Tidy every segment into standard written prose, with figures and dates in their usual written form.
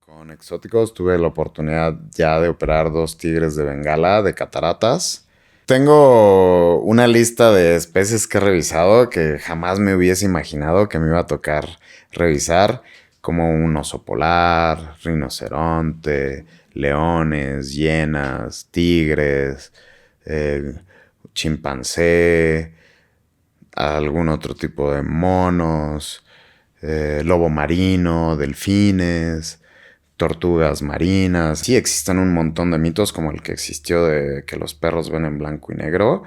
Con Exóticos tuve la oportunidad ya de operar 2 tigres de Bengala de cataratas. Tengo una lista de especies que he revisado que jamás me hubiese imaginado que me iba a tocar revisar, como un oso polar, rinoceronte, leones, hienas, tigres, eh, chimpancé, algún otro tipo de monos, lobo marino, delfines, tortugas marinas. Sí existen un montón de mitos como el que existió de que los perros ven en blanco y negro,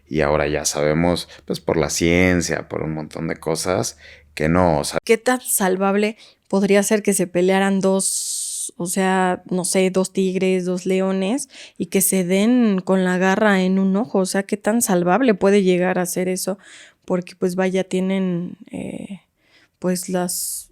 y ahora ya sabemos, pues por la ciencia, por un montón de cosas, que no. O sea, ¿Qué tan salvable podría ser que se pelearan dos, o sea, no sé, dos tigres, dos leones y que se den con la garra en un ojo? O sea, ¿qué tan salvable puede llegar a ser eso? Porque pues vaya, tienen pues las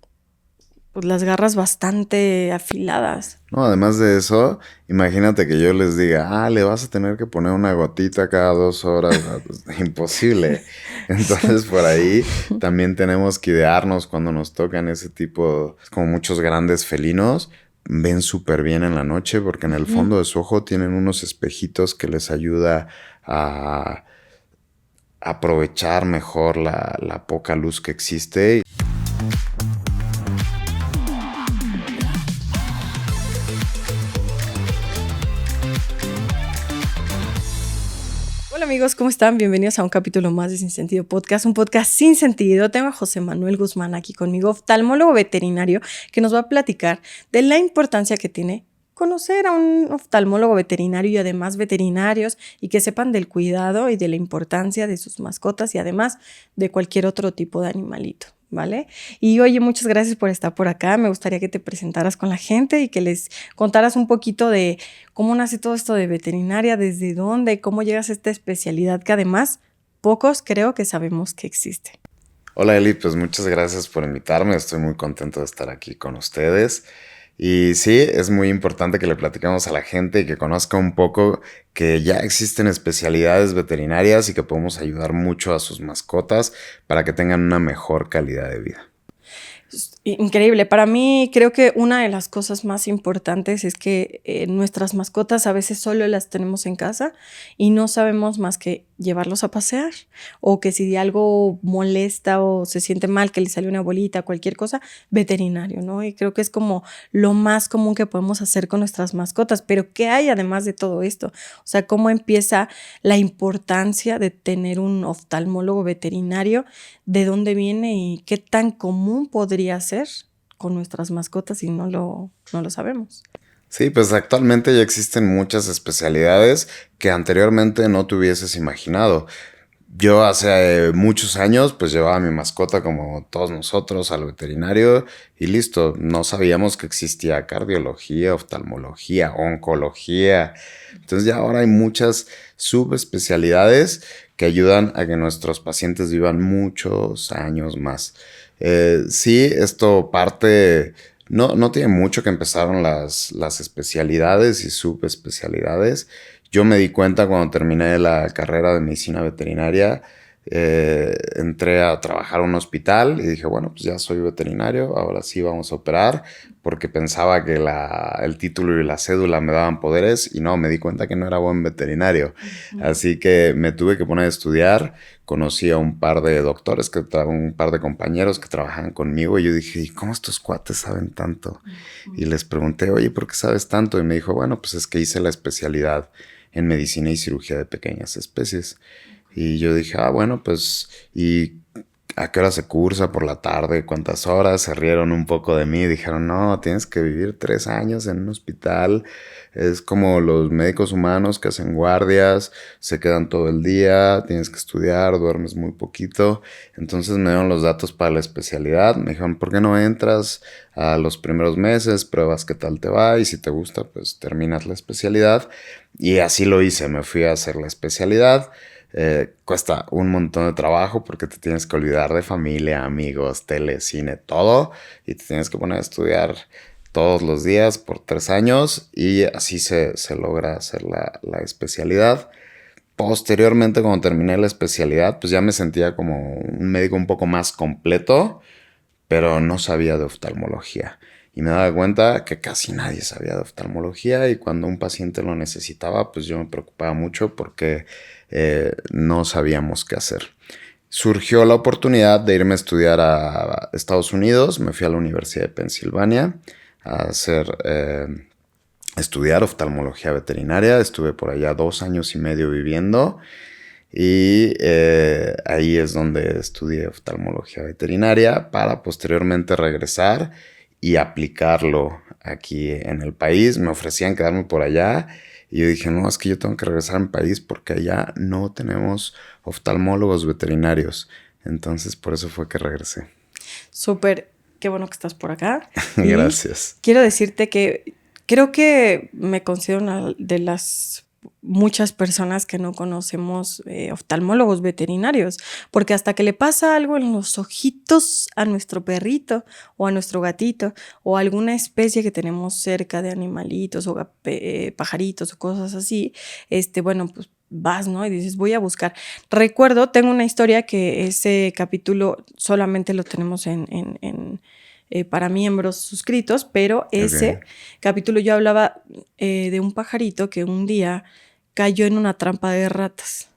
garras bastante afiladas. no, además de eso, imagínate que yo les diga, le vas a tener que poner una gotita cada 2 horas. Pues, imposible. Sí. Entonces, por ahí también tenemos que idearnos cuando nos tocan ese tipo, como muchos grandes felinos, ven súper bien en la noche porque en el fondo de su ojo tienen unos espejitos que les ayuda a aprovechar mejor la poca luz que existe. Hola amigos, ¿cómo están? Bienvenidos a un capítulo más de Sin Sentido Podcast, un podcast sin sentido. Tengo a José Manuel Guzmán aquí conmigo, oftalmólogo veterinario, que nos va a platicar de la importancia que tiene conocer a un oftalmólogo veterinario y además veterinarios, y que sepan del cuidado y de la importancia de sus mascotas y además de cualquier otro tipo de animalito, ¿vale? Y oye, muchas gracias por estar por acá. Me gustaría que te presentaras con la gente y que les contaras un poquito de cómo nace todo esto de veterinaria, desde dónde, cómo llegas a esta especialidad que además pocos creo que sabemos que existe. Hola Eli, pues muchas gracias por invitarme. Estoy muy contento de estar aquí con ustedes. Y sí, es muy importante que le platiquemos a la gente y que conozca un poco que ya existen especialidades veterinarias y que podemos ayudar mucho a sus mascotas para que tengan una mejor calidad de vida. Increíble. Para mí creo que una de las cosas más importantes es que nuestras mascotas a veces solo las tenemos en casa y no sabemos más que llevarlos a pasear, o que si algo molesta o se siente mal, que le sale una bolita, cualquier cosa, veterinario, ¿no? Y creo que es como lo más común que podemos hacer con nuestras mascotas. Pero ¿qué hay además de todo esto? O sea, ¿cómo empieza la importancia de tener un oftalmólogo veterinario? ¿De dónde viene y qué tan común podría ser con nuestras mascotas si no lo sabemos? Sí, pues actualmente ya existen muchas especialidades que anteriormente no te hubieses imaginado. Yo hace muchos años pues llevaba a mi mascota como todos nosotros al veterinario y listo, no sabíamos que existía cardiología, oftalmología, oncología. Entonces ya ahora hay muchas subespecialidades que ayudan a que nuestros pacientes vivan muchos años más. Sí, esto parte, no tiene mucho que empezaron las especialidades y subespecialidades. Yo me di cuenta cuando terminé la carrera de medicina veterinaria, entré a trabajar a un hospital y dije, bueno, pues ya soy veterinario, ahora sí vamos a operar, porque pensaba que el título y la cédula me daban poderes y no, me di cuenta que no era buen veterinario. Así que me tuve que poner a estudiar, conocí a un par de doctores, un par de compañeros que trabajaban conmigo y yo dije, ¿y cómo estos cuates saben tanto? Y les pregunté, oye, ¿por qué sabes tanto? Y me dijo, bueno, pues es que hice la especialidad en medicina y cirugía de pequeñas especies. Y yo dije, bueno, pues, ¿y a qué hora se cursa? ¿Por la tarde? ¿Cuántas horas? Se rieron un poco de mí. Dijeron, no, tienes que vivir 3 años en un hospital. Es como los médicos humanos que hacen guardias, se quedan todo el día, tienes que estudiar, duermes muy poquito. Entonces me dieron los datos para la especialidad. Me dijeron, ¿por qué no entras a los primeros meses? Pruebas qué tal te va y si te gusta, pues terminas la especialidad. Y así lo hice, me fui a hacer la especialidad. Cuesta un montón de trabajo porque te tienes que olvidar de familia, amigos, tele, cine, todo. Y te tienes que poner a estudiar todos los días por 3 años y así se logra hacer la especialidad. Posteriormente, cuando terminé la especialidad, pues ya me sentía como un médico un poco más completo, pero no sabía de oftalmología. y me daba cuenta que casi nadie sabía de oftalmología y cuando un paciente lo necesitaba, pues yo me preocupaba mucho porque no sabíamos qué hacer. Surgió la oportunidad de irme a estudiar a Estados Unidos. Me fui a la Universidad de Pensilvania a estudiar oftalmología veterinaria. Estuve por allá 2 años y medio viviendo y ahí es donde estudié oftalmología veterinaria para posteriormente regresar y aplicarlo aquí en el país. Me ofrecían quedarme por allá y yo dije, no, es que yo tengo que regresar a mi país porque allá no tenemos oftalmólogos veterinarios. Entonces, por eso fue que regresé. Súper, qué bueno que estás por acá. Gracias. Quiero decirte que creo que me considero una de las muchas personas que no conocemos oftalmólogos veterinarios, porque hasta que le pasa algo en los ojitos a nuestro perrito o a nuestro gatito o alguna especie que tenemos cerca de animalitos o pajaritos o cosas así, bueno, pues vas, ¿no? Y dices, voy a buscar. Recuerdo, tengo una historia que ese capítulo solamente lo tenemos para miembros suscritos, pero ese capítulo yo hablaba de un pajarito que un día cayó en una trampa de ratas.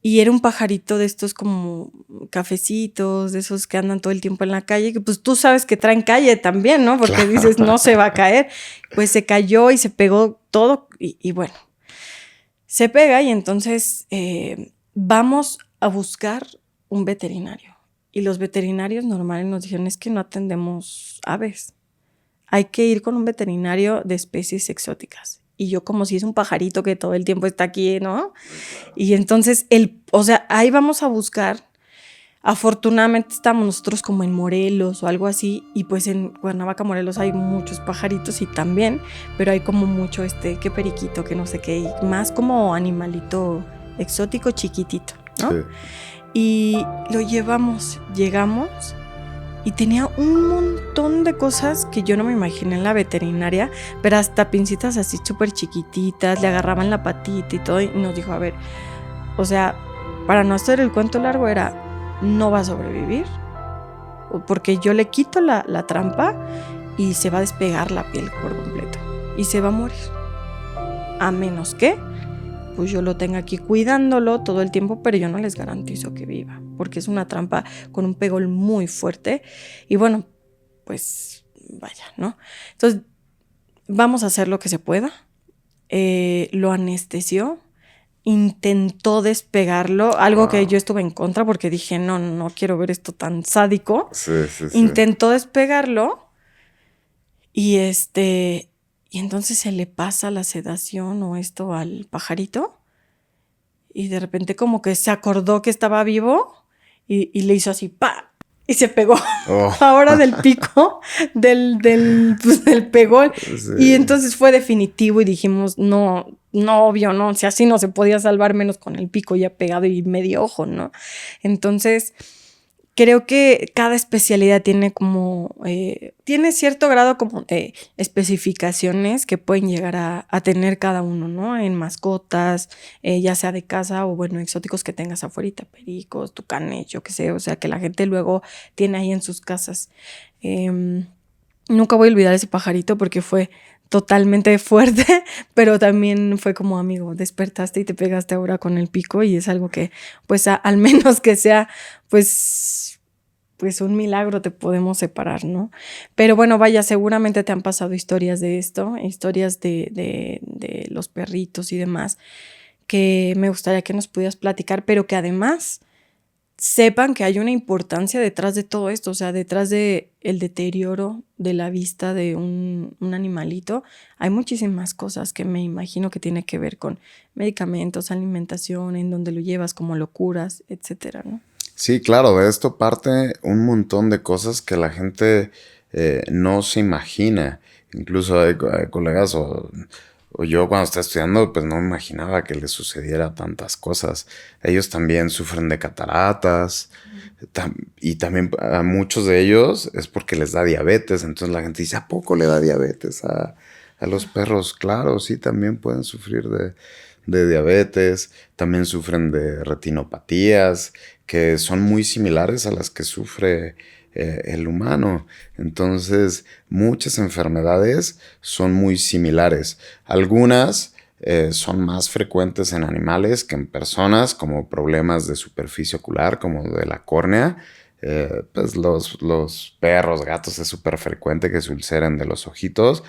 Y era un pajarito de estos como cafecitos, de esos que andan todo el tiempo en la calle, que pues tú sabes que traen calle también, ¿no? Porque claro, dices, no se va a caer. Pues se cayó y se pegó todo y bueno, se pega y entonces vamos a buscar un veterinario. Y los veterinarios normales nos dijeron, es que no atendemos aves. Hay que ir con un veterinario de especies exóticas. Y yo como si es un pajarito que todo el tiempo está aquí, ¿no? Y entonces, ahí vamos a buscar. Afortunadamente estamos nosotros como en Morelos o algo así. Y pues en Cuernavaca, Morelos hay muchos pajaritos y también. Pero hay como mucho que periquito, que no sé qué. Y más como animalito exótico chiquitito, ¿no? Sí. Y lo llegamos y tenía un montón de cosas que yo no me imaginé en la veterinaria, pero hasta pincitas así súper chiquititas, le agarraban la patita y todo, y nos dijo, a ver, o sea, para no hacer el cuento largo era, no va a sobrevivir, porque yo le quito la trampa y se va a despegar la piel por completo, y se va a morir, a menos que pues yo lo tenga aquí cuidándolo todo el tiempo, pero yo no les garantizo que viva, porque es una trampa con un pegol muy fuerte y bueno, pues vaya, ¿no? Entonces, vamos a hacer lo que se pueda. Lo anestesió, intentó despegarlo, algo que yo estuve en contra porque dije, no quiero ver esto tan sádico. Sí. Intentó despegarlo y y entonces se le pasa la sedación o esto al pajarito y de repente como que se acordó que estaba vivo y le hizo así, ¡pa! Y se pegó. Ahora del pico, del pegón. Sí. Y entonces fue definitivo y dijimos, no, obvio, no. Si así no se podía salvar, menos con el pico ya pegado y medio ojo, ¿no? Entonces, creo que cada especialidad tiene tiene cierto grado como de especificaciones que pueden llegar a tener cada uno, ¿no? En mascotas, ya sea de casa o, bueno, exóticos que tengas afuera, pericos, tucanes, yo qué sé, o sea, que la gente luego tiene ahí en sus casas. Nunca voy a olvidar ese pajarito porque fue totalmente fuerte, pero también fue como, amigo, despertaste y te pegaste ahora con el pico y es algo que, pues, al menos que sea, pues un milagro te podemos separar, ¿no? Pero bueno, vaya, seguramente te han pasado historias de esto, historias de los perritos y demás, que me gustaría que nos pudieras platicar, pero que además sepan que hay una importancia detrás de todo esto, o sea, detrás de el deterioro de la vista de un animalito, hay muchísimas cosas que me imagino que tiene que ver con medicamentos, alimentación, en donde lo llevas, cómo lo curas, etcétera, ¿no? Sí, claro, de esto parte un montón de cosas que la gente no se imagina. Incluso hay colegas o yo cuando estaba estudiando, pues no me imaginaba que les sucediera tantas cosas. Ellos también sufren de cataratas y también a muchos de ellos es porque les da diabetes. Entonces la gente dice, ¿a poco le da diabetes a los perros? Claro, sí, también pueden sufrir de diabetes, también sufren de retinopatías, que son muy similares a las que sufre el humano. Entonces, muchas enfermedades son muy similares. Algunas son más frecuentes en animales que en personas, como problemas de superficie ocular, como de la córnea. Pues los perros, gatos es súper frecuente que se ulceren de los ojitos.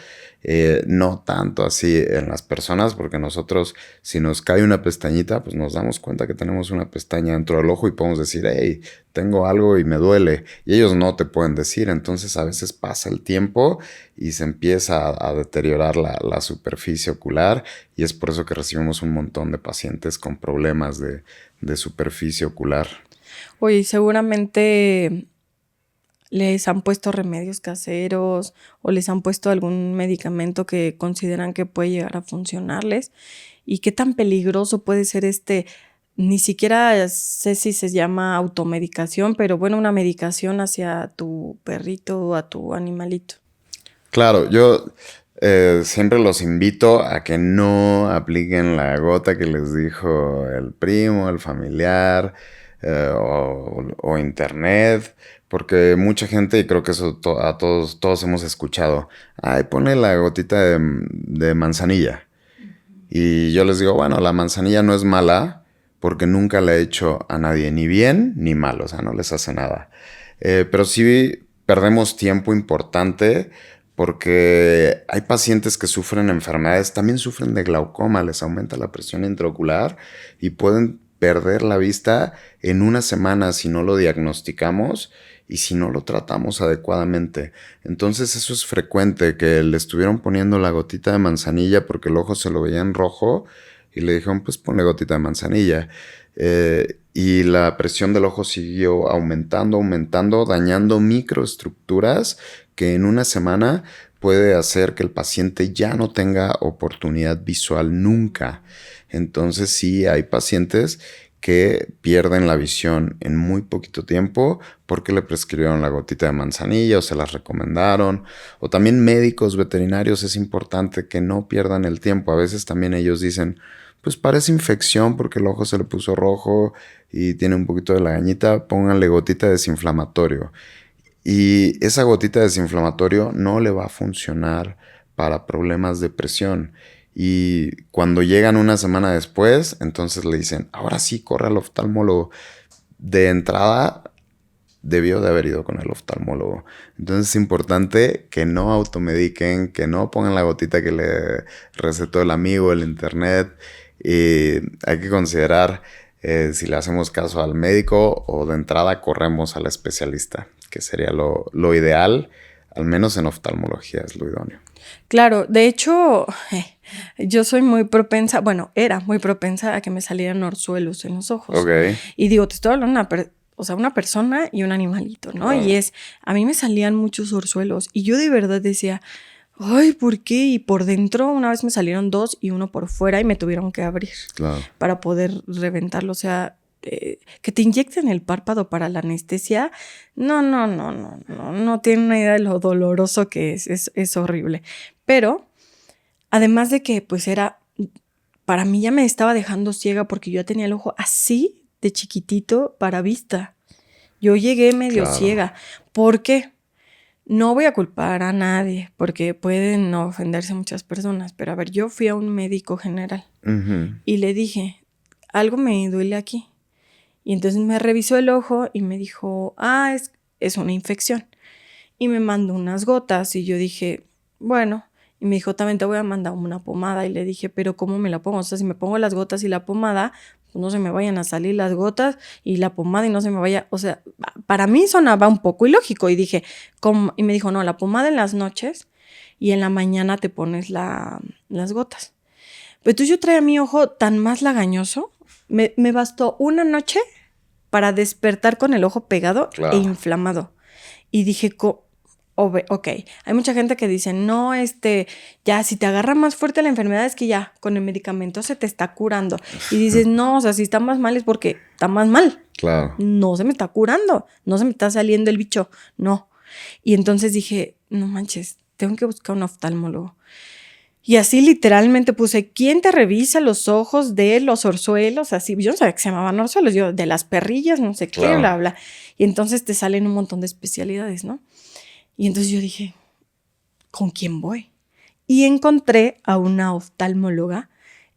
No tanto así en las personas, porque nosotros, si nos cae una pestañita, pues nos damos cuenta que tenemos una pestaña dentro del ojo y podemos decir, hey, tengo algo y me duele. Y ellos no te pueden decir. Entonces a veces pasa el tiempo y se empieza a deteriorar la superficie ocular, y es por eso que recibimos un montón de pacientes con problemas de superficie ocular. Oye, seguramente les han puesto remedios caseros o les han puesto algún medicamento que consideran que puede llegar a funcionarles. ¿Y qué tan peligroso puede ser ni siquiera sé si se llama automedicación, pero bueno, una medicación hacia tu perrito o a tu animalito? Claro, yo siempre los invito a que no apliquen la gota que les dijo el primo, el familiar, o internet, porque mucha gente, y creo que eso a todos hemos escuchado, ay, ponle la gotita de manzanilla. Y yo les digo, bueno, la manzanilla no es mala porque nunca la he hecho a nadie ni bien ni mal, o sea, no les hace nada. Pero sí perdemos tiempo importante porque hay pacientes que sufren enfermedades, también sufren de glaucoma, les aumenta la presión intraocular y pueden perder la vista en una semana si no lo diagnosticamos y si no lo tratamos adecuadamente. Entonces eso es frecuente, que le estuvieron poniendo la gotita de manzanilla porque el ojo se lo veía en rojo y le dijeron, pues ponle gotita de manzanilla. Y la presión del ojo siguió aumentando, dañando microestructuras que en una semana puede hacer que el paciente ya no tenga oportunidad visual nunca. Entonces sí, hay pacientes que pierden la visión en muy poquito tiempo porque le prescribieron la gotita de manzanilla o se las recomendaron. O también médicos veterinarios, es importante que no pierdan el tiempo. A veces también ellos dicen, pues parece infección porque el ojo se le puso rojo y tiene un poquito de lagañita, pónganle gotita de desinflamatorio. Y esa gotita de desinflamatorio no le va a funcionar para problemas de presión. Y cuando llegan una semana después, entonces le dicen, ahora sí, corre al oftalmólogo. De entrada, debió de haber ido con el oftalmólogo. Entonces es importante que no automediquen, que no pongan la gotita que le recetó el amigo, el internet. Y hay que considerar si le hacemos caso al médico o de entrada corremos al especialista, que sería lo ideal, al menos en oftalmología es lo idóneo. Claro, de hecho, yo soy muy propensa, bueno, era muy propensa a que me salieran orzuelos en los ojos. Ok. Y digo, te estoy hablando de una persona y un animalito, ¿no? Claro. Y a mí me salían muchos orzuelos y yo de verdad decía, ay, ¿por qué? Y por dentro una vez me salieron 2 y uno por fuera y me tuvieron que abrir para poder reventarlo. O sea, que te inyecten el párpado para la anestesia, no tienen una idea de lo doloroso que es horrible. Pero, además de que pues para mí ya me estaba dejando ciega porque yo ya tenía el ojo así de chiquitito para vista. Yo llegué medio ciega. ¿Por qué? No voy a culpar a nadie porque pueden ofenderse muchas personas, pero a ver, yo fui a un médico general y le dije, algo me duele aquí. Y entonces me revisó el ojo y me dijo, es una infección. Y me mandó unas gotas y yo dije, bueno. Y me dijo, también te voy a mandar una pomada. Y le dije, pero ¿cómo me la pongo? O sea, si me pongo las gotas y la pomada, pues no se me vayan a salir las gotas y la pomada y no se me vaya. O sea, para mí sonaba un poco ilógico. Y dije, ¿cómo? Y me dijo, no, la pomada en las noches y en la mañana te pones las gotas. Pero entonces yo traía mi ojo tan más lagañoso. Me bastó una noche para despertar con el ojo pegado e inflamado. Y dije, ok, hay mucha gente que dice, no, ya si te agarra más fuerte la enfermedad es que ya con el medicamento se te está curando. Y dices, no, o sea, si está más mal es porque está más mal. Claro. No se me está curando, no se me está saliendo el bicho, no. Y entonces dije, no manches, tengo que buscar un oftalmólogo. Y así literalmente puse, ¿quién te revisa los ojos de los orzuelos? Así, yo no sabía que se llamaban orzuelos, yo de las perrillas, no sé qué, bla, bla. Y entonces te salen un montón de especialidades, ¿no? Y entonces yo dije, ¿con quién voy? Y encontré a una oftalmóloga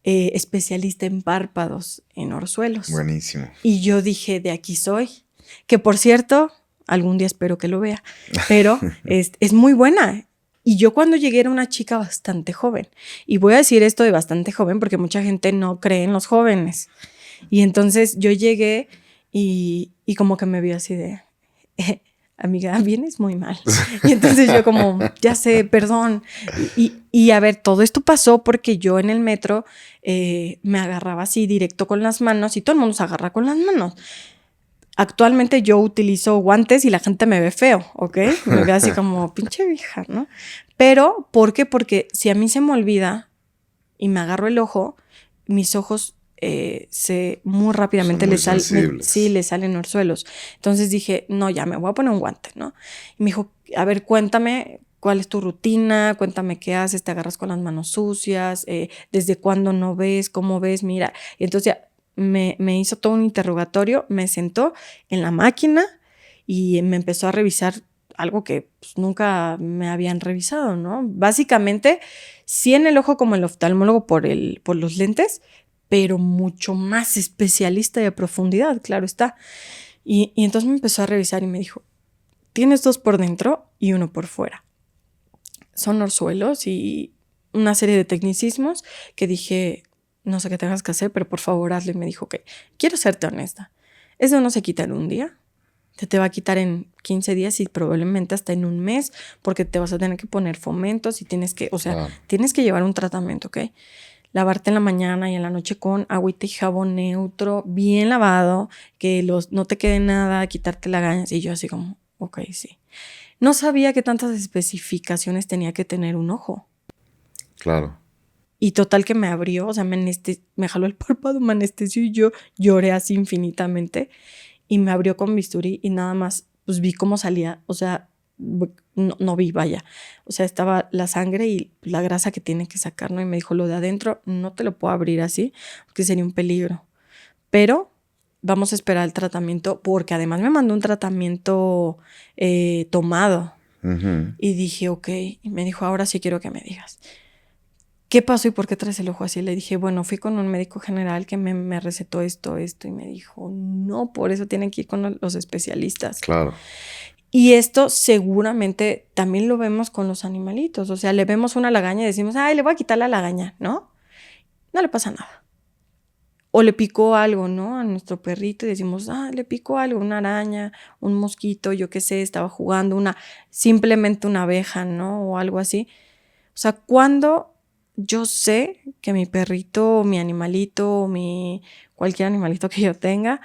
especialista en párpados, en orzuelos. Buenísimo. Y yo dije, de aquí soy. Que por cierto, algún día espero que lo vea, pero es muy buena. Y yo cuando llegué era una chica bastante joven. Y voy a decir esto de bastante joven porque mucha gente no cree en los jóvenes. Y entonces yo llegué y como que me vio así de, amiga, vienes muy mal. Y entonces yo como, ya sé, perdón. Y a ver, todo esto pasó porque yo en el metro me agarraba así directo con las manos y todo el mundo se agarra con las manos. Actualmente yo utilizo guantes y la gente me ve feo, ¿ok? Me ve así como pinche vieja, ¿no? Pero, ¿por qué? Porque si a mí se me olvida y me agarro el ojo, mis ojos muy rápidamente le salen orzuelos. Entonces dije, no, ya me voy a poner un guante, ¿no? Y me dijo, a ver, cuéntame cuál es tu rutina, cuéntame qué haces, te agarras con las manos sucias, desde cuándo no ves, cómo ves, mira. Y entonces ya me hizo todo un interrogatorio, me sentó en la máquina y me empezó a revisar algo que pues, nunca me habían revisado, ¿no? Básicamente, sí en el ojo como el oftalmólogo por los lentes, pero mucho más especialista y a profundidad, claro está. Y entonces me empezó a revisar y me dijo, tienes 2 por dentro y 1 por fuera. Son orzuelos y una serie de tecnicismos que dije, no sé qué tengas que hacer, pero por favor hazlo. Y me dijo, ok, quiero serte honesta. Eso no se quita en un día. Te va a quitar en 15 días y probablemente hasta en un mes, porque te vas a tener que poner fomentos y tienes que llevar un tratamiento, ¿ok? Lavarte en la mañana y en la noche con agüita y jabón neutro, bien lavado, que no te quede nada, quitarte lagañas. Y yo así como, ok, sí. No sabía qué tantas especificaciones tenía que tener un ojo. Claro. Y total que me abrió, o sea, me jaló el párpado, me anestesió y yo lloré así infinitamente. Y me abrió con bisturí y nada más, pues vi cómo salía, o sea, no vi, vaya. O sea, estaba la sangre y la grasa que tiene que sacar, ¿no? Y me dijo, lo de adentro no te lo puedo abrir así, porque sería un peligro. Pero vamos a esperar el tratamiento, porque además me mandó un tratamiento tomado. Uh-huh. Y dije, ok. Y me dijo, ahora sí quiero que me digas, ¿qué pasó y por qué traes el ojo así? Le dije, bueno, fui con un médico general que me recetó esto, y me dijo, no, por eso tienen que ir con los especialistas. Claro. Y esto seguramente también lo vemos con los animalitos. O sea, le vemos una lagaña y decimos, ay, le voy a quitar la lagaña, ¿no? No le pasa nada. O le picó algo, ¿no? A nuestro perrito y decimos, le picó algo, una araña, un mosquito, yo qué sé, estaba jugando, simplemente una abeja, ¿no? O algo así. O sea, cuando yo sé que mi perrito, mi animalito, cualquier animalito que yo tenga,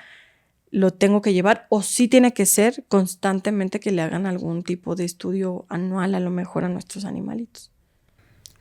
lo tengo que llevar, o sí tiene que ser constantemente que le hagan algún tipo de estudio anual a lo mejor a nuestros animalitos.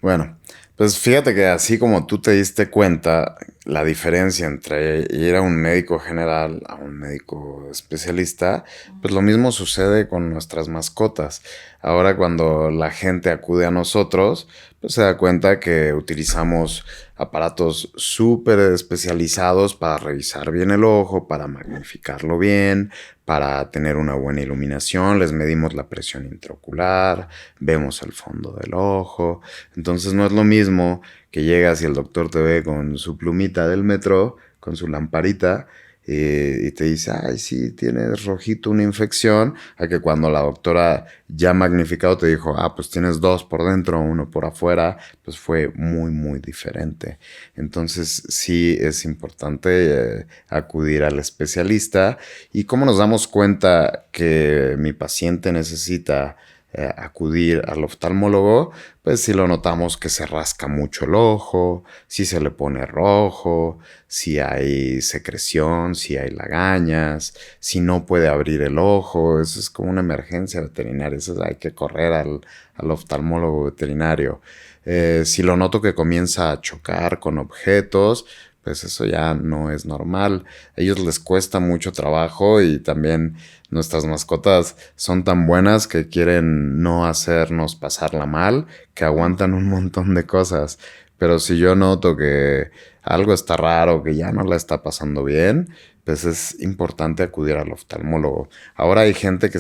Bueno, pues fíjate que así como tú te diste cuenta, la diferencia entre ir a un médico general a un médico especialista, pues lo mismo sucede con nuestras mascotas. Ahora cuando la gente acude a nosotros, pues se da cuenta que utilizamos aparatos súper especializados para revisar bien el ojo, para magnificarlo bien, para tener una buena iluminación, les medimos la presión intraocular, vemos el fondo del ojo. Entonces no es lo mismo que llegas y el doctor te ve con su plumita del metro, con su lamparita, y te dice, ay, sí, tienes rojito una infección, a que cuando la doctora ya magnificado te dijo, pues tienes 2 por dentro, 1 por afuera, pues fue muy, muy diferente. Entonces sí es importante acudir al especialista. ¿Y cómo nos damos cuenta que mi paciente necesita acudir al oftalmólogo? Pues si lo notamos que se rasca mucho el ojo, si se le pone rojo, si hay secreción, si hay lagañas, si no puede abrir el ojo. Eso es como una emergencia veterinaria. Eso hay que correr al oftalmólogo veterinario. Si lo noto que comienza a chocar con objetos, pues eso ya no es normal. A ellos les cuesta mucho trabajo y también nuestras mascotas son tan buenas que quieren no hacernos pasarla mal, que aguantan un montón de cosas. Pero si yo noto que algo está raro, que ya no la está pasando bien, pues es importante acudir al oftalmólogo. Ahora hay gente que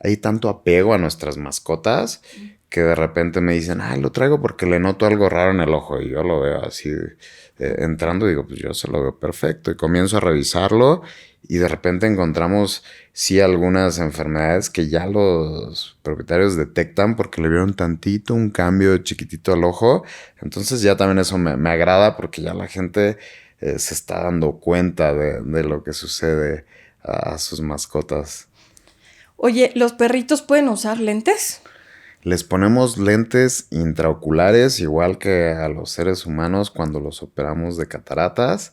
hay tanto apego a nuestras mascotas que de repente me dicen, lo traigo porque le noto algo raro en el ojo. Y yo lo veo así, entrando, digo, pues yo se lo veo perfecto. Y comienzo a revisarlo y de repente encontramos, sí, algunas enfermedades que ya los propietarios detectan porque le vieron tantito, un cambio chiquitito al ojo. Entonces ya también eso me agrada porque ya la gente se está dando cuenta de lo que sucede a sus mascotas. Oye, ¿los perritos pueden usar lentes? Les ponemos lentes intraoculares, igual que a los seres humanos cuando los operamos de cataratas.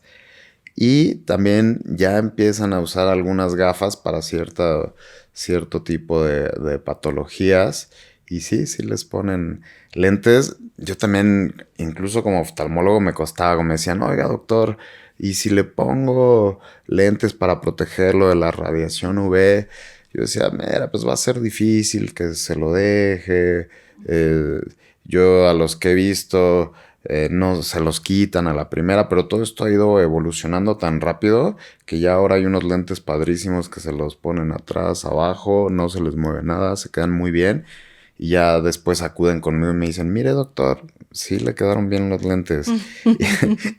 Y también ya empiezan a usar algunas gafas para cierto tipo de patologías. Y sí les ponen lentes. Yo también, incluso como oftalmólogo, me costaba, me decían, oiga, doctor, ¿y si le pongo lentes para protegerlo de la radiación UV? Yo decía, mira, pues va a ser difícil que se lo deje. Eh, yo a los que he visto no se los quitan a la primera, pero todo esto ha ido evolucionando tan rápido que ya ahora hay unos lentes padrísimos que se los ponen atrás, abajo, no se les mueve nada, se quedan muy bien. Y ya después acuden conmigo y me dicen, mire doctor, sí le quedaron bien los lentes.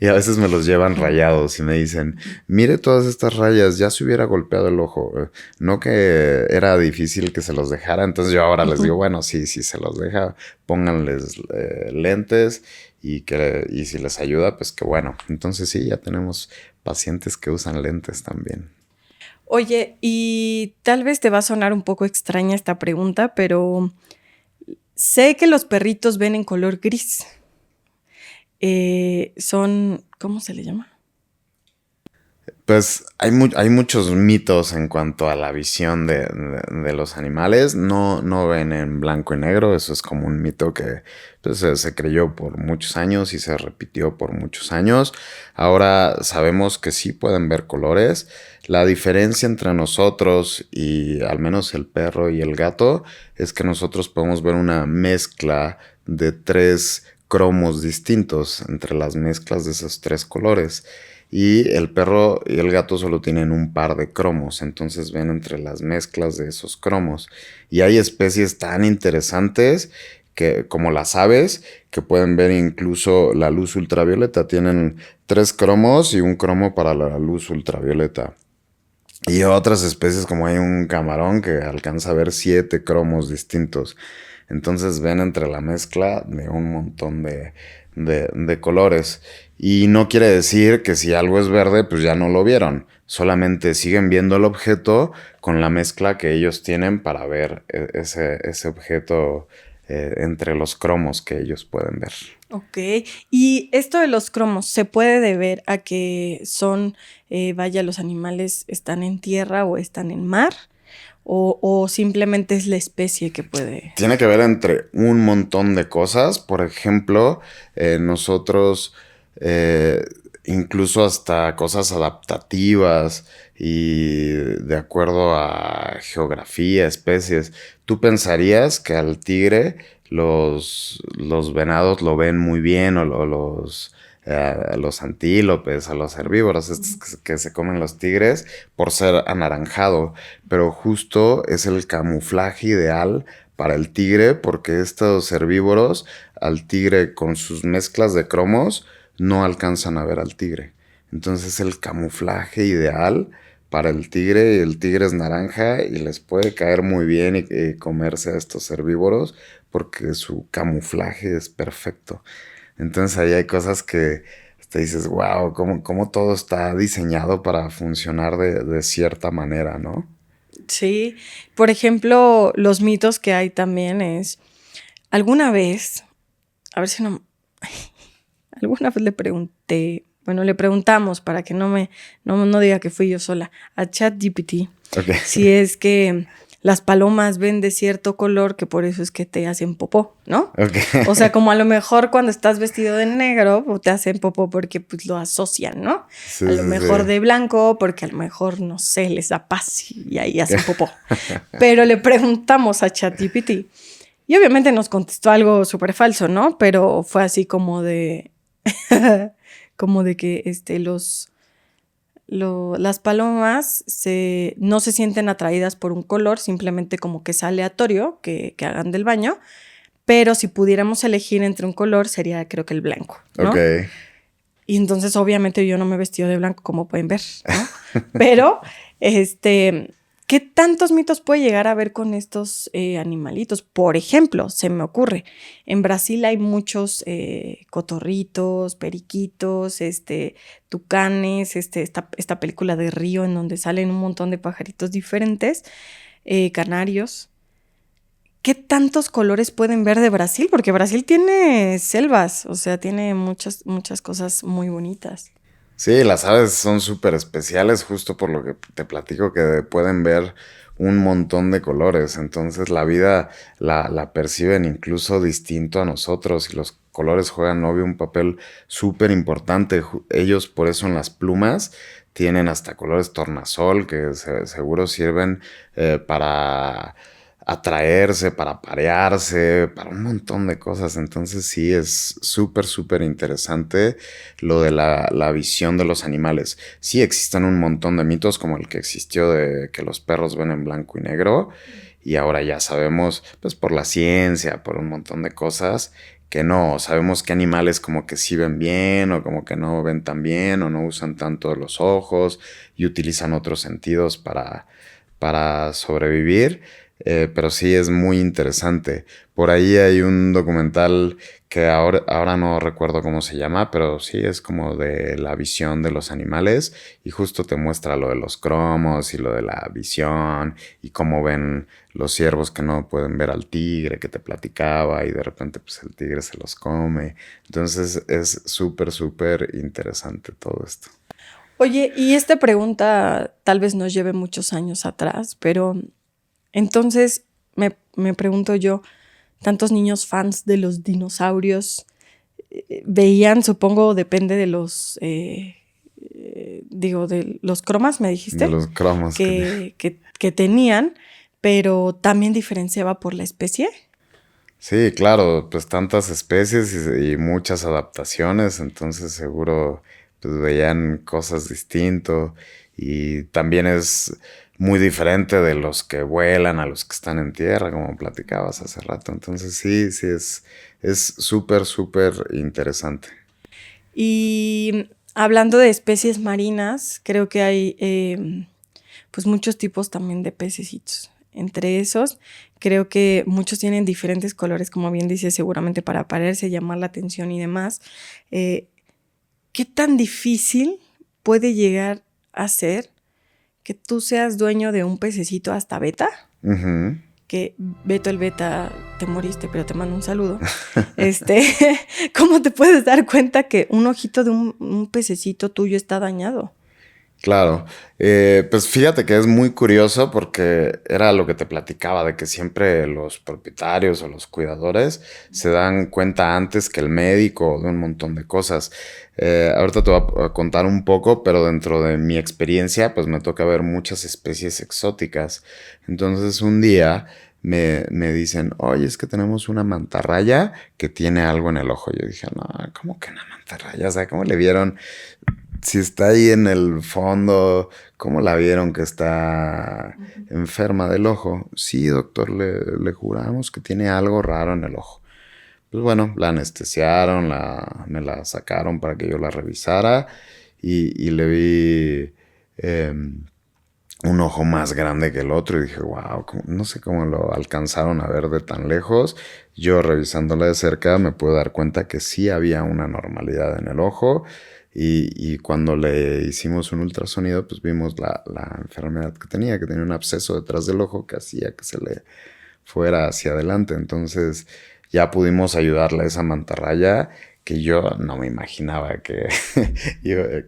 Y a veces me los llevan rayados y me dicen, mire todas estas rayas, ya se hubiera golpeado el ojo. No que era difícil que se los dejara. Entonces yo ahora les digo, bueno, sí, se los deja, pónganles lentes y si les ayuda, pues qué bueno. Entonces sí, ya tenemos pacientes que usan lentes también. Oye, y tal vez te va a sonar un poco extraña esta pregunta, pero sé que los perritos ven en color gris. ¿Cómo se le llama? Pues hay muchos mitos en cuanto a la visión de los animales. No ven en blanco y negro. Eso es como un mito que pues, se creyó por muchos años y se repitió por muchos años. Ahora sabemos que sí pueden ver colores. La diferencia entre nosotros y al menos el perro y el gato es que nosotros podemos ver una mezcla de 3 cromos distintos entre las mezclas de esos 3 colores. Y el perro y el gato solo tienen un par de cromos, entonces ven entre las mezclas de esos cromos. Y hay especies tan interesantes que, como las aves, que pueden ver incluso la luz ultravioleta. Tienen 3 cromos y un cromo para la luz ultravioleta. Y otras especies, como hay un camarón que alcanza a ver 7 cromos distintos. Entonces ven entre la mezcla de un montón de colores. Y no quiere decir que si algo es verde, pues ya no lo vieron. Solamente siguen viendo el objeto con la mezcla que ellos tienen para ver ese objeto entre los cromos que ellos pueden ver. Ok, y esto de los cromos, ¿se puede deber a que los animales están en tierra o están en mar? ¿O simplemente es la especie que puede? Tiene que ver entre un montón de cosas. Por ejemplo, nosotros, incluso hasta cosas adaptativas y de acuerdo a geografía, especies, tú pensarías que al tigre los venados lo ven muy bien o los antílopes, a los herbívoros, estos que se comen los tigres por ser anaranjado, pero justo es el camuflaje ideal para el tigre porque estos herbívoros al tigre con sus mezclas de cromos no alcanzan a ver al tigre. Entonces el camuflaje ideal para el tigre es naranja y les puede caer muy bien y comerse a estos herbívoros porque su camuflaje es perfecto. Entonces ahí hay cosas que te dices, wow, cómo todo está diseñado para funcionar de cierta manera, ¿no? Sí, por ejemplo, los mitos que hay también es, alguna vez, a ver si no, alguna vez le preguntamos para que no diga que fui yo sola, a ChatGPT, Ok. si es que las palomas ven de cierto color que por eso es que te hacen popó, ¿no? Okay. O sea, como a lo mejor cuando estás vestido de negro pues, te hacen popó porque pues lo asocian, ¿no? Sí, A lo sí, mejor sí. de blanco porque a lo mejor, no sé, les da paz y ahí hacen popó. Pero le preguntamos a ChatGPT y obviamente nos contestó algo súper falso, ¿no? Pero fue así como de... como de que las palomas no se sienten atraídas por un color, simplemente como que es aleatorio que hagan del baño, pero si pudiéramos elegir entre un color sería creo que el blanco, ¿no? Ok. Y entonces obviamente yo no me he vestido de blanco como pueden ver, ¿no? Pero, ¿qué tantos mitos puede llegar a haber con estos animalitos? Por ejemplo, se me ocurre, en Brasil hay muchos cotorritos, periquitos, tucanes, esta película de Río en donde salen un montón de pajaritos diferentes, canarios. ¿Qué tantos colores pueden ver de Brasil? Porque Brasil tiene selvas, o sea, tiene muchas, muchas cosas muy bonitas. Sí, las aves son súper especiales, justo por lo que te platico, que pueden ver un montón de colores. Entonces la vida la perciben incluso distinto a nosotros y los colores juegan, obvio, un papel súper importante. Ellos por eso en las plumas tienen hasta colores tornasol que seguro sirven para atraerse, para parearse, para un montón de cosas. Entonces sí, es súper, súper interesante lo de la visión de los animales. Sí existen un montón de mitos como el que existió de que los perros ven en blanco y negro y ahora ya sabemos, pues por la ciencia, por un montón de cosas, que no, sabemos que animales como que sí ven bien o como que no ven tan bien o no usan tanto los ojos y utilizan otros sentidos para sobrevivir. Pero sí es muy interesante. Por ahí hay un documental que ahora no recuerdo cómo se llama, pero sí es como de la visión de los animales y justo te muestra lo de los cromos y lo de la visión y cómo ven los ciervos que no pueden ver al tigre que te platicaba y de repente pues el tigre se los come. Entonces es súper, súper interesante todo esto. Oye, y esta pregunta tal vez nos lleve muchos años atrás, pero entonces me pregunto yo, tantos niños fans de los dinosaurios veían, supongo, depende de de los cromas, me De dijiste, los cromos que tenían, pero también diferenciaba por la especie. Sí, claro, pues tantas especies y muchas adaptaciones, entonces seguro pues veían cosas distinto y también es muy diferente de los que vuelan a los que están en tierra, como platicabas hace rato. Entonces sí, es súper, súper interesante. Y hablando de especies marinas, creo que hay pues muchos tipos también de pececitos. Entre esos, creo que muchos tienen diferentes colores, como bien dice, seguramente para pararse, llamar la atención y demás. ¿Qué tan difícil puede llegar a ser que tú seas dueño de un pececito hasta beta? Ujú. Que Beto el beta, te moriste, pero te mando un saludo. ¿Cómo te puedes dar cuenta que un ojito de un pececito tuyo está dañado? Claro, pues fíjate que es muy curioso porque era lo que te platicaba, de que siempre los propietarios o los cuidadores se dan cuenta antes que el médico de un montón de cosas. Ahorita te voy a contar un poco, pero dentro de mi experiencia, pues me toca ver muchas especies exóticas. Entonces un día me dicen, oye, es que tenemos una mantarraya que tiene algo en el ojo. Yo dije, no, ¿cómo que una mantarraya? O sea, ¿cómo le vieron? Si está ahí en el fondo, ¿cómo la vieron que está enferma del ojo? Sí, doctor, le juramos que tiene algo raro en el ojo. Pues bueno, la anestesiaron, me la sacaron para que yo la revisara y le vi un ojo más grande que el otro y dije, wow, no sé cómo lo alcanzaron a ver de tan lejos. Yo revisándola de cerca me puedo dar cuenta que sí había una normalidad en el ojo y cuando le hicimos un ultrasonido pues vimos la enfermedad que tenía un absceso detrás del ojo que hacía que se le fuera hacia adelante. Entonces ya pudimos ayudarle a esa mantarraya que yo no me imaginaba que,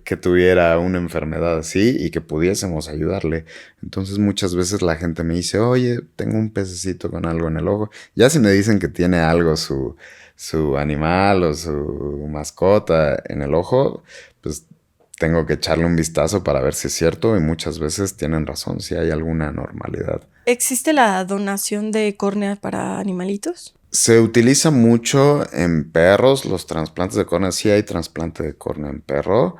que tuviera una enfermedad así y que pudiésemos ayudarle. Entonces muchas veces la gente me dice, oye, tengo un pececito con algo en el ojo. Ya si me dicen que tiene algo su animal o su mascota en el ojo, pues tengo que echarle un vistazo para ver si es cierto y muchas veces tienen razón, si hay alguna anormalidad. ¿Existe la donación de córnea para animalitos? Se utiliza mucho en perros los trasplantes de córnea. Sí hay trasplante de córnea en perro.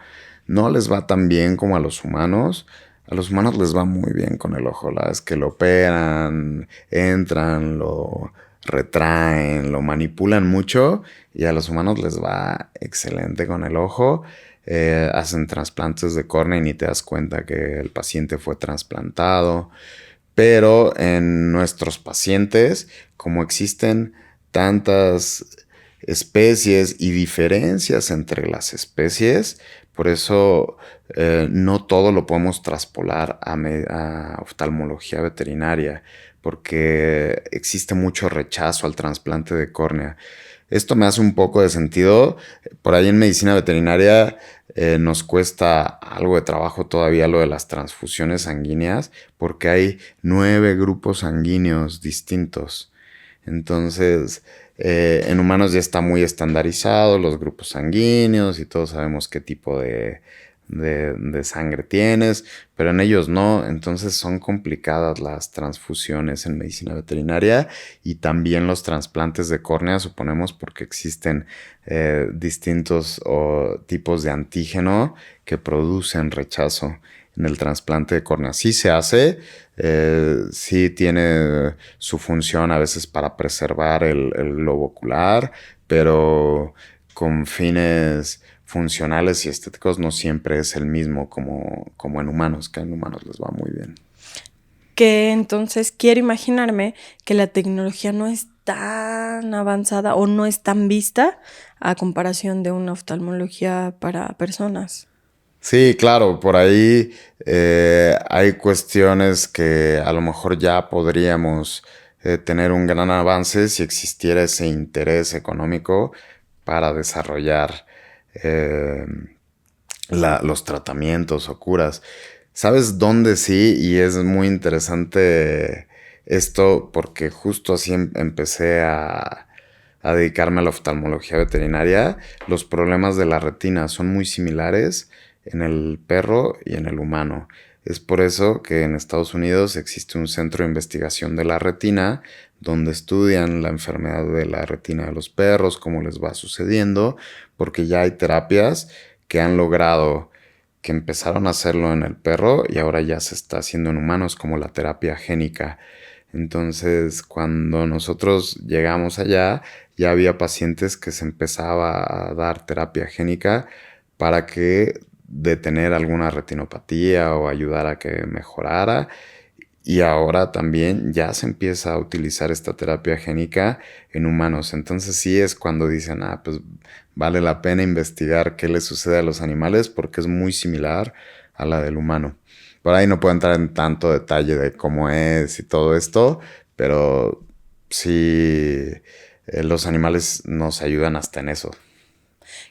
No les va tan bien como a los humanos. A los humanos les va muy bien con el ojo. La verdad es que lo operan, entran, lo retraen, lo manipulan mucho y a los humanos les va excelente con el ojo. Hacen trasplantes de córnea y ni te das cuenta que el paciente fue trasplantado. Pero en nuestros pacientes, como existen tantas especies y diferencias entre las especies, por eso no todo lo podemos traspolar a oftalmología veterinaria, porque existe mucho rechazo al trasplante de córnea. Esto me hace un poco de sentido. Por ahí en medicina veterinaria nos cuesta algo de trabajo todavía lo de las transfusiones sanguíneas, porque hay 9 grupos sanguíneos distintos. Entonces, en humanos ya está muy estandarizado los grupos sanguíneos y todos sabemos qué tipo de sangre tienes, pero en ellos no. Entonces son complicadas las transfusiones en medicina veterinaria y también los trasplantes de córnea, suponemos, porque existen distintos tipos de antígeno que producen rechazo en el trasplante de córnea. Sí se hace, sí tiene su función a veces para preservar el globo ocular, pero con fines funcionales y estéticos no siempre es el mismo como en humanos, que en humanos les va muy bien. Que entonces quiero imaginarme que la tecnología no es tan avanzada o no es tan vista a comparación de una oftalmología para personas. Sí, claro, por ahí hay cuestiones que a lo mejor ya podríamos tener un gran avance si existiera ese interés económico para desarrollar eh, los tratamientos o curas. ¿Sabes dónde sí? Y es muy interesante esto porque justo así empecé a dedicarme a la oftalmología veterinaria. Los problemas de la retina son muy similares en el perro y en el humano. Es por eso que en Estados Unidos existe un centro de investigación de la retina donde estudian la enfermedad de la retina de los perros, cómo les va sucediendo, porque ya hay terapias que han logrado que empezaron a hacerlo en el perro y ahora ya se está haciendo en humanos como la terapia génica. Entonces, cuando nosotros llegamos allá, ya había pacientes que se empezaba a dar terapia génica para que detener alguna retinopatía o ayudar a que mejorara. Y ahora también ya se empieza a utilizar esta terapia génica en humanos. Entonces sí es cuando dicen, pues vale la pena investigar qué le sucede a los animales porque es muy similar a la del humano. Por ahí no puedo entrar en tanto detalle de cómo es y todo esto, pero sí, los animales nos ayudan hasta en eso.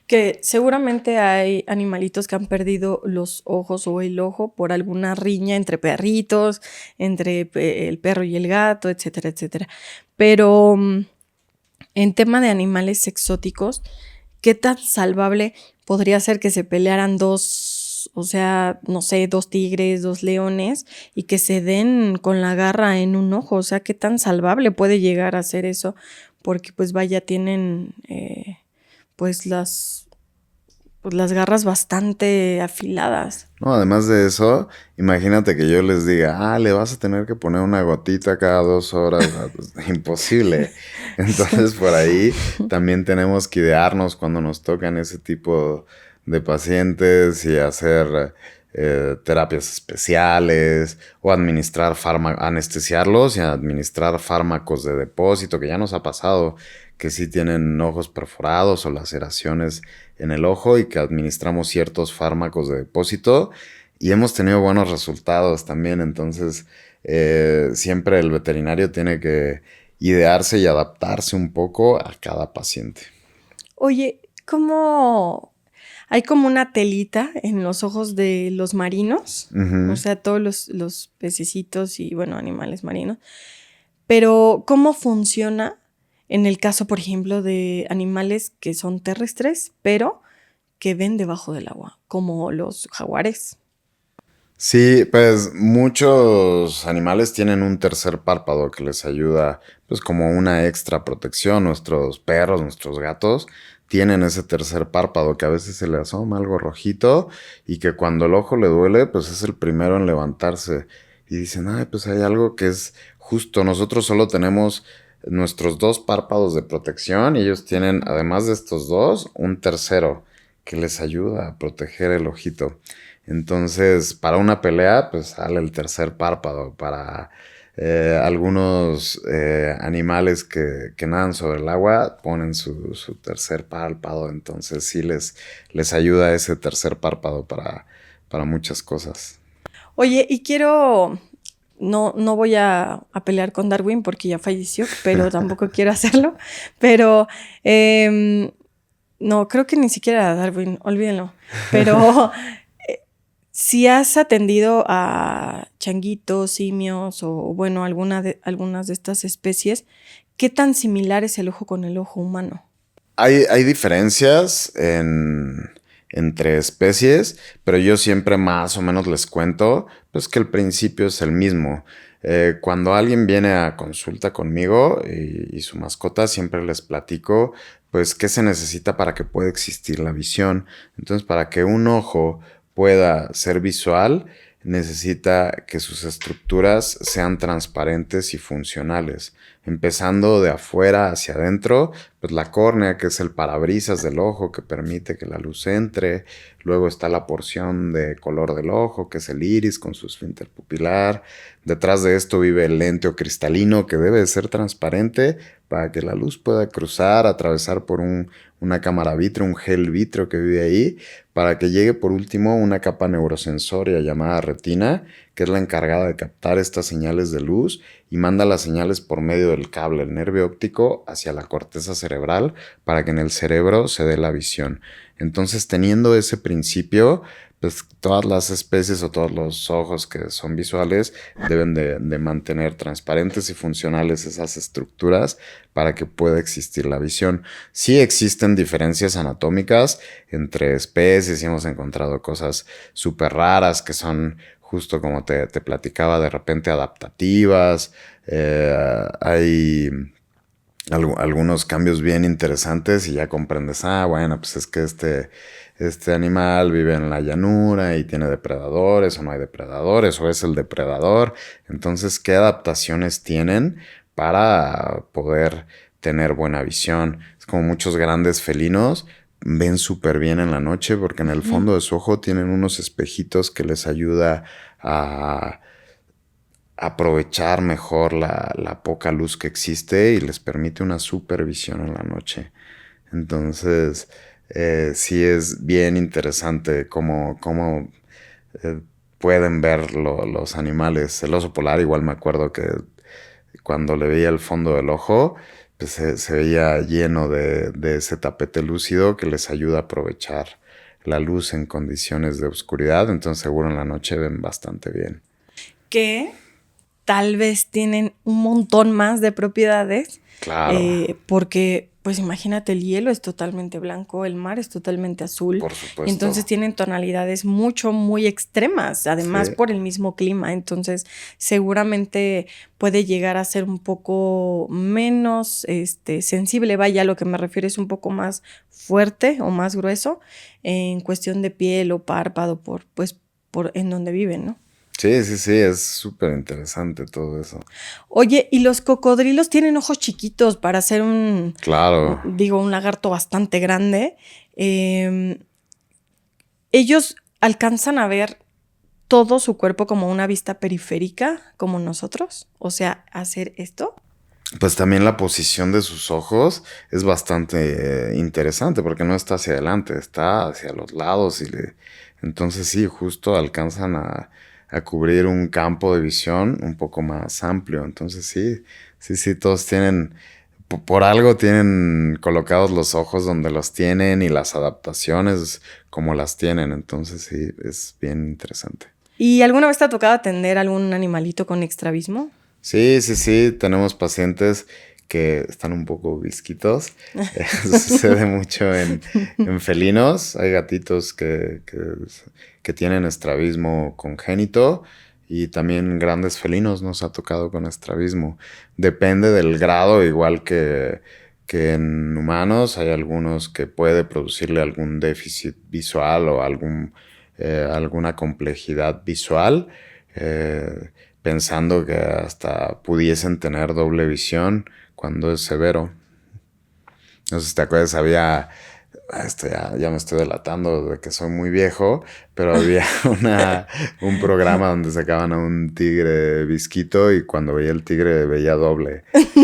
Que seguramente hay animalitos que han perdido los ojos o el ojo por alguna riña entre perritos, entre el perro y el gato, etcétera, etcétera. Pero en tema de animales exóticos, ¿qué tan salvable podría ser que se pelearan dos, o sea, no sé, dos tigres, dos leones y que se den con la garra en un ojo? O sea, ¿qué tan salvable puede llegar a ser eso? Porque pues vaya, tienen pues las garras bastante afiladas. No, además de eso, imagínate que yo les diga, le vas a tener que poner una gotita cada 2 horas. Pues, imposible. Entonces, por ahí también tenemos que idearnos cuando nos tocan ese tipo de pacientes y hacer terapias especiales o administrar anestesiarlos y administrar fármacos de depósito, que ya nos ha pasado que sí tienen ojos perforados o laceraciones en el ojo y que administramos ciertos fármacos de depósito y hemos tenido buenos resultados también. Entonces, siempre el veterinario tiene que idearse y adaptarse un poco a cada paciente. Oye, como hay como una telita en los ojos de los marinos, o Ujú. sea, todos los pececitos y, bueno, animales marinos. Pero, ¿cómo funciona en el caso, por ejemplo, de animales que son terrestres, pero que ven debajo del agua, como los jaguares? Sí, pues muchos animales tienen un tercer párpado que les ayuda, pues como una extra protección. Nuestros perros, nuestros gatos tienen ese tercer párpado que a veces se le asoma algo rojito y que cuando el ojo le duele, pues es el primero en levantarse y dicen, ay, pues hay algo que es justo. Nosotros solo tenemos nuestros dos párpados de protección y ellos tienen, además de estos dos, un tercero que les ayuda a proteger el ojito. Entonces, para una pelea, pues sale el tercer párpado. Para algunos animales que nadan sobre el agua, ponen su tercer párpado. Entonces, sí les ayuda ese tercer párpado para muchas cosas. Oye, y quiero, no voy a pelear con Darwin porque ya falleció, pero tampoco quiero hacerlo. Pero no, creo que ni siquiera a Darwin, olvídenlo. Pero si has atendido a changuitos, simios o, bueno, algunas de estas especies, ¿qué tan similar es el ojo con el ojo humano? Hay diferencias entre especies, pero yo siempre más o menos les cuento, pues que el principio es el mismo. Cuando alguien viene a consulta conmigo y su mascota, siempre les platico, pues qué se necesita para que pueda existir la visión. Entonces, para que un ojo pueda ser visual, necesita que sus estructuras sean transparentes y funcionales. Empezando de afuera hacia adentro, pues la córnea, que es el parabrisas del ojo que permite que la luz entre. Luego está la porción de color del ojo, que es el iris con su esfínter pupilar. Detrás de esto vive el lente o cristalino, que debe de ser transparente para que la luz pueda cruzar, atravesar por una cámara vítreo, un gel vítreo que vive ahí, para que llegue por último una capa neurosensoria llamada retina, que es la encargada de captar estas señales de luz y manda las señales por medio del cable, el nervio óptico, hacia la corteza cerebral para que en el cerebro se dé la visión. Entonces, teniendo ese principio, pues todas las especies o todos los ojos que son visuales deben de mantener transparentes y funcionales esas estructuras para que pueda existir la visión. Sí existen diferencias anatómicas entre especies y hemos encontrado cosas súper raras que son justo como te platicaba, de repente adaptativas. Hay algunos cambios bien interesantes y ya comprendes, bueno, pues es que este animal vive en la llanura y tiene depredadores o no hay depredadores o es el depredador. Entonces, ¿qué adaptaciones tienen para poder tener buena visión? Es como muchos grandes felinos ven súper bien en la noche porque en el Ujú. fondo de su ojo tienen unos espejitos que les ayuda a aprovechar mejor la poca luz que existe y les permite una supervisión en la noche. Entonces, sí es bien interesante cómo eh, pueden ver los animales. El oso polar, igual me acuerdo que cuando le veía el fondo del ojo, pues se veía lleno de ese tapete lúcido que les ayuda a aprovechar la luz en condiciones de oscuridad. Entonces, seguro en la noche ven bastante bien. Que tal vez tienen un montón más de propiedades, Claro, porque pues imagínate, el hielo es totalmente blanco, el mar es totalmente azul, por y entonces supuesto. tienen tonalidades muy extremas, además Sí. por el mismo clima, entonces seguramente puede llegar a ser un poco menos sensible, vaya, a lo que me refiero es un poco más fuerte o más grueso en cuestión de piel o párpado por en donde viven, ¿no? Sí, sí, sí, es súper interesante todo eso. Oye, ¿y los cocodrilos tienen ojos chiquitos para ser Claro. digo, un lagarto bastante grande? Em, ellos alcanzan a ver todo su cuerpo como una vista periférica, como nosotros. O sea, hacer esto. Pues también la posición de sus ojos es bastante interesante porque no está hacia adelante, está hacia los lados entonces sí, justo alcanzan a cubrir un campo de visión un poco más amplio. Entonces sí, sí, sí, todos tienen por algo tienen colocados los ojos donde los tienen y las adaptaciones como las tienen. Entonces sí, es bien interesante. ¿Y alguna vez te ha tocado atender algún animalito con estrabismo? Sí. Tenemos pacientes que están un poco visquitos. Eso sucede mucho en felinos. Hay gatitos que tienen estrabismo congénito y también grandes felinos nos ha tocado con estrabismo. Depende del grado, igual que en humanos. Hay algunos que puede producirle algún déficit visual o alguna complejidad visual, pensando que hasta pudiesen tener doble visión cuando es severo. No sé si te acuerdas, esto ya me estoy delatando de que soy muy viejo, pero había un programa donde sacaban a un tigre visquito y cuando veía el tigre veía doble. Es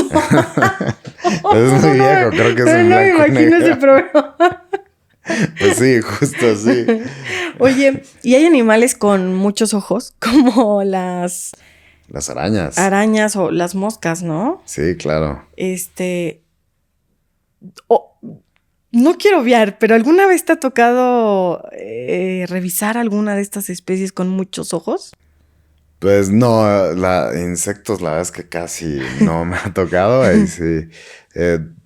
muy viejo, creo que es en no me blanco y imagino negro. ese programa. Pues sí, justo así. Oye, ¿y hay animales con muchos ojos? Como las Las arañas o las moscas, ¿no? Sí, claro. Oh, no quiero obviar, pero ¿alguna vez te ha tocado revisar alguna de estas especies con muchos ojos? Pues no, insectos la verdad es que casi no me ha tocado. Ahí sí.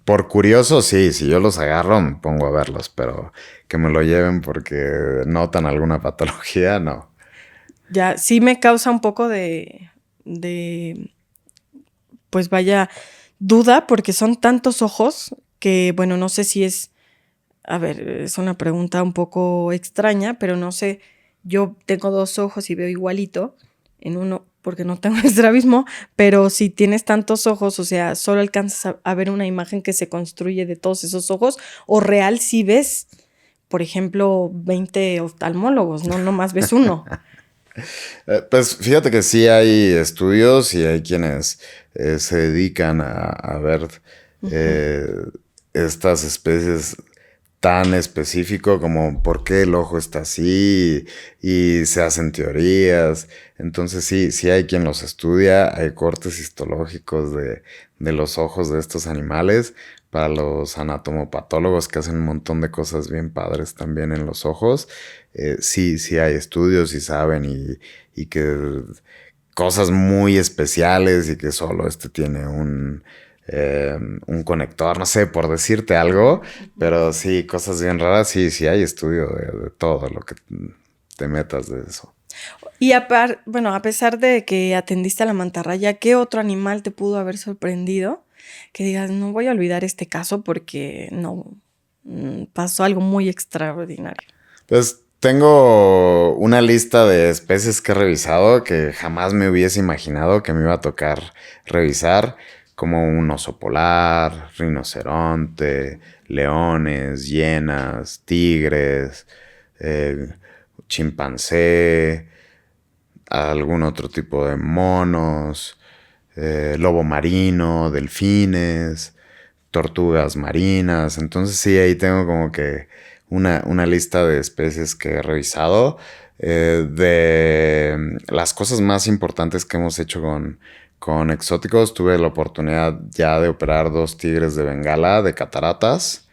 Por curioso, sí, si yo los agarro me pongo a verlos, pero que me lo lleven porque notan alguna patología, no. Ya, sí me causa un poco pues vaya, duda, porque son tantos ojos que, bueno, no sé si a ver, es una pregunta un poco extraña, pero no sé, yo tengo 2 ojos y veo igualito en uno porque no tengo estrabismo, pero si tienes tantos ojos, o sea, solo alcanzas a ver una imagen que se construye de todos esos ojos, o real si ves, por ejemplo, 20 oftalmólogos, no nomás ves uno. Pues fíjate que sí hay estudios y hay quienes se dedican a ver eh, estas especies tan específico como por qué el ojo está así y se hacen teorías. Entonces sí hay quien los estudia. Hay cortes histológicos de los ojos de estos animales para los anatomopatólogos que hacen un montón de cosas bien padres también en los ojos. Sí hay estudios y saben y que cosas muy especiales y que solo tiene un conector, no sé, por decirte algo, pero sí, cosas bien raras, sí hay estudio de todo lo que te metas de eso. Y bueno, a pesar de que atendiste a la mantarraya, ¿qué otro animal te pudo haber sorprendido? Que digas, no voy a olvidar este caso porque no pasó algo muy extraordinario. Pues tengo una lista de especies que he revisado que jamás me hubiese imaginado que me iba a tocar revisar, como un oso polar, rinoceronte, leones, hienas, tigres, chimpancé, algún otro tipo de monos, lobo marino, delfines, tortugas marinas. Entonces sí, ahí tengo como que una lista de especies que he revisado. De las cosas más importantes que hemos hecho con exóticos, tuve la oportunidad ya de operar 2 tigres de Bengala de cataratas.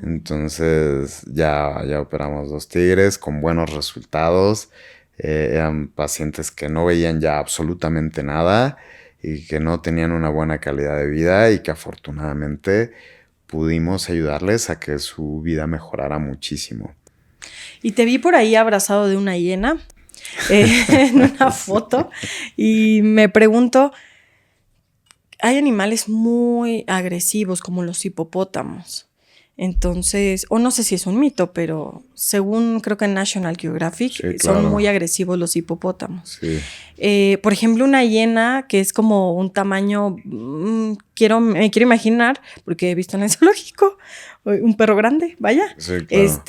Entonces ya operamos 2 tigres con buenos resultados. Eran pacientes que no veían ya absolutamente nada y que no tenían una buena calidad de vida y que afortunadamente pudimos ayudarles a que su vida mejorara muchísimo. Y te vi por ahí abrazado de una hiena en una foto y me pregunto, hay animales muy agresivos como los hipopótamos. Entonces, o no sé si es un mito, pero según creo que en National Geographic Sí, claro. son muy agresivos los hipopótamos. Sí. Por ejemplo, una hiena que es como un tamaño, me quiero imaginar, porque he visto en el zoológico, un perro grande, vaya. Sí, claro.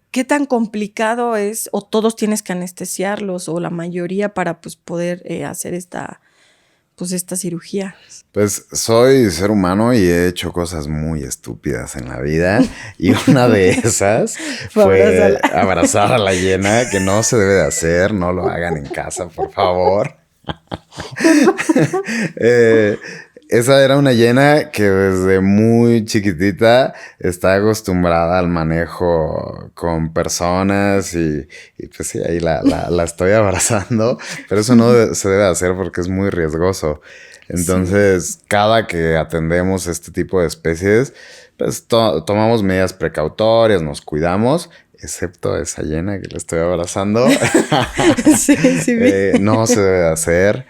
¿Qué tan complicado es? O todos tienes que anestesiarlos, o la mayoría para pues, poder hacer esta cirugía. Pues soy ser humano y he hecho cosas muy estúpidas en la vida y una de esas fue abrazar a la hiena, que no se debe de hacer, no lo hagan en casa, por favor. Esa era una hiena que desde muy chiquitita está acostumbrada al manejo con personas y pues sí, ahí la estoy abrazando, pero eso no se debe hacer porque es muy riesgoso. Sí. Entonces, cada que atendemos este tipo de especies, pues tomamos medidas precautorias, nos cuidamos, excepto esa hiena que le estoy abrazando. Sí, sí vi. No se debe hacer.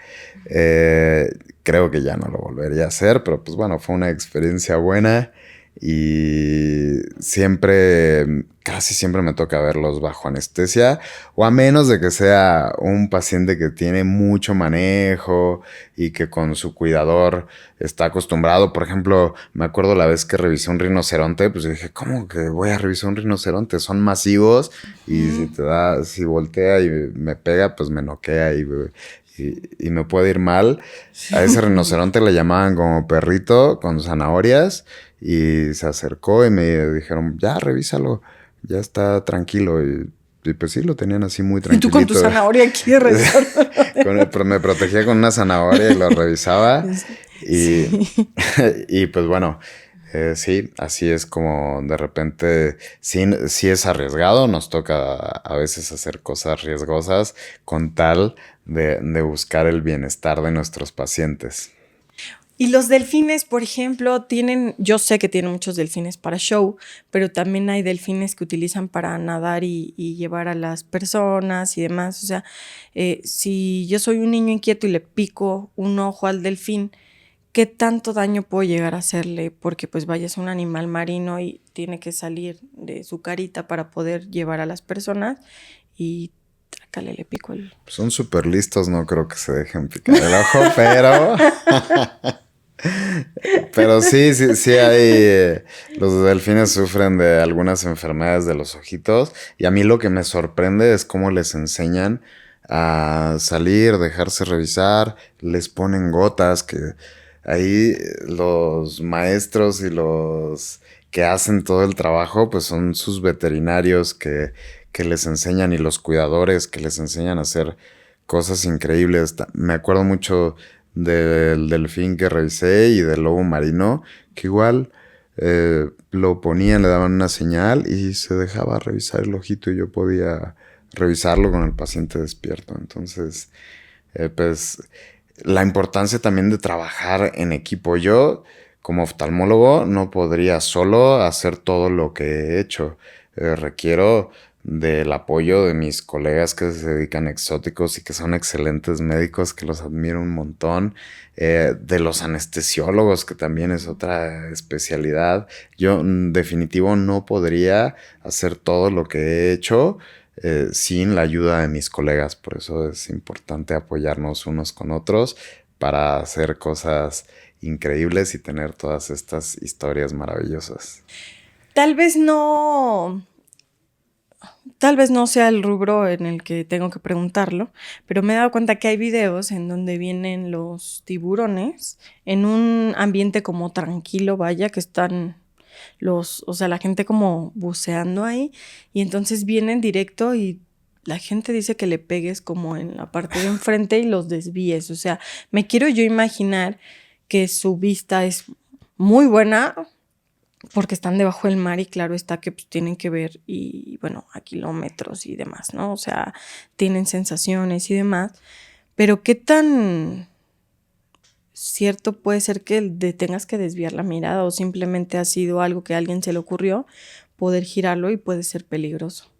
Eh, Creo que ya no lo volvería a hacer, pero pues bueno, fue una experiencia buena y siempre, casi siempre me toca verlos bajo anestesia o a menos de que sea un paciente que tiene mucho manejo y que con su cuidador está acostumbrado. Por ejemplo, me acuerdo la vez que revisé un rinoceronte, pues yo dije, ¿cómo que voy a revisar un rinoceronte? Son masivos y si te da, si voltea y me pega, pues me noquea y me puede ir mal. A ese rinoceronte le llamaban como perrito con zanahorias y se acercó y me dijeron, ya, revísalo, ya está tranquilo. Y pues sí, lo tenían así muy Y tú con tu tranquilito. zanahoria aquí revisando. Pero me protegía con una zanahoria y lo revisaba. Y, Sí. y pues bueno, sí, así es como de repente, sí, sí es arriesgado, nos toca a veces hacer cosas riesgosas con tal de buscar el bienestar de nuestros pacientes. Y los delfines, por ejemplo, tienen, yo sé que tienen muchos delfines para show, pero también hay delfines que utilizan para nadar y llevar a las personas y demás. O sea, si yo soy un niño inquieto y le pico un ojo al delfín, ¿qué tanto daño puedo llegar a hacerle? Porque pues vaya, es un animal marino y tiene que salir de su carita para poder llevar a las personas y trácale, le pico el... Son súper listos, no creo que se dejen picar el ojo, pero sí, sí, sí hay. Los delfines sufren de algunas enfermedades de los ojitos. Y a mí lo que me sorprende es cómo les enseñan a salir, dejarse revisar, les ponen gotas, que ahí los maestros y los que hacen todo el trabajo, pues son sus veterinarios que les enseñan y los cuidadores que les enseñan a hacer cosas increíbles. Me acuerdo mucho del delfín que revisé y del lobo marino, que igual lo ponían, le daban una señal y se dejaba revisar el ojito y yo podía revisarlo con el paciente despierto. Entonces, pues la importancia también de trabajar en equipo. Yo, como oftalmólogo, no podría solo hacer todo lo que he hecho. Requiero del apoyo de mis colegas que se dedican a exóticos y que son excelentes médicos, que los admiro un montón, de los anestesiólogos, que también es otra especialidad. Yo, en definitivo, no podría hacer todo lo que he hecho sin la ayuda de mis colegas. Por eso es importante apoyarnos unos con otros para hacer cosas increíbles y tener todas estas historias maravillosas. Tal vez no... Tal vez no sea el rubro en el que tengo que preguntarlo, pero me he dado cuenta que hay videos en donde vienen los tiburones en un ambiente como tranquilo, vaya, que están o sea, la gente como buceando ahí, y entonces vienen directo y la gente dice que le pegues como en la parte de enfrente y los desvíes. O sea, me quiero yo imaginar que su vista es muy buena porque están debajo del mar y claro está que pues, tienen que ver y bueno, a kilómetros y demás, ¿no? O sea, tienen sensaciones y demás, pero ¿qué tan cierto puede ser que tengas que desviar la mirada o simplemente ha sido algo que a alguien se le ocurrió poder girarlo y puede ser peligroso?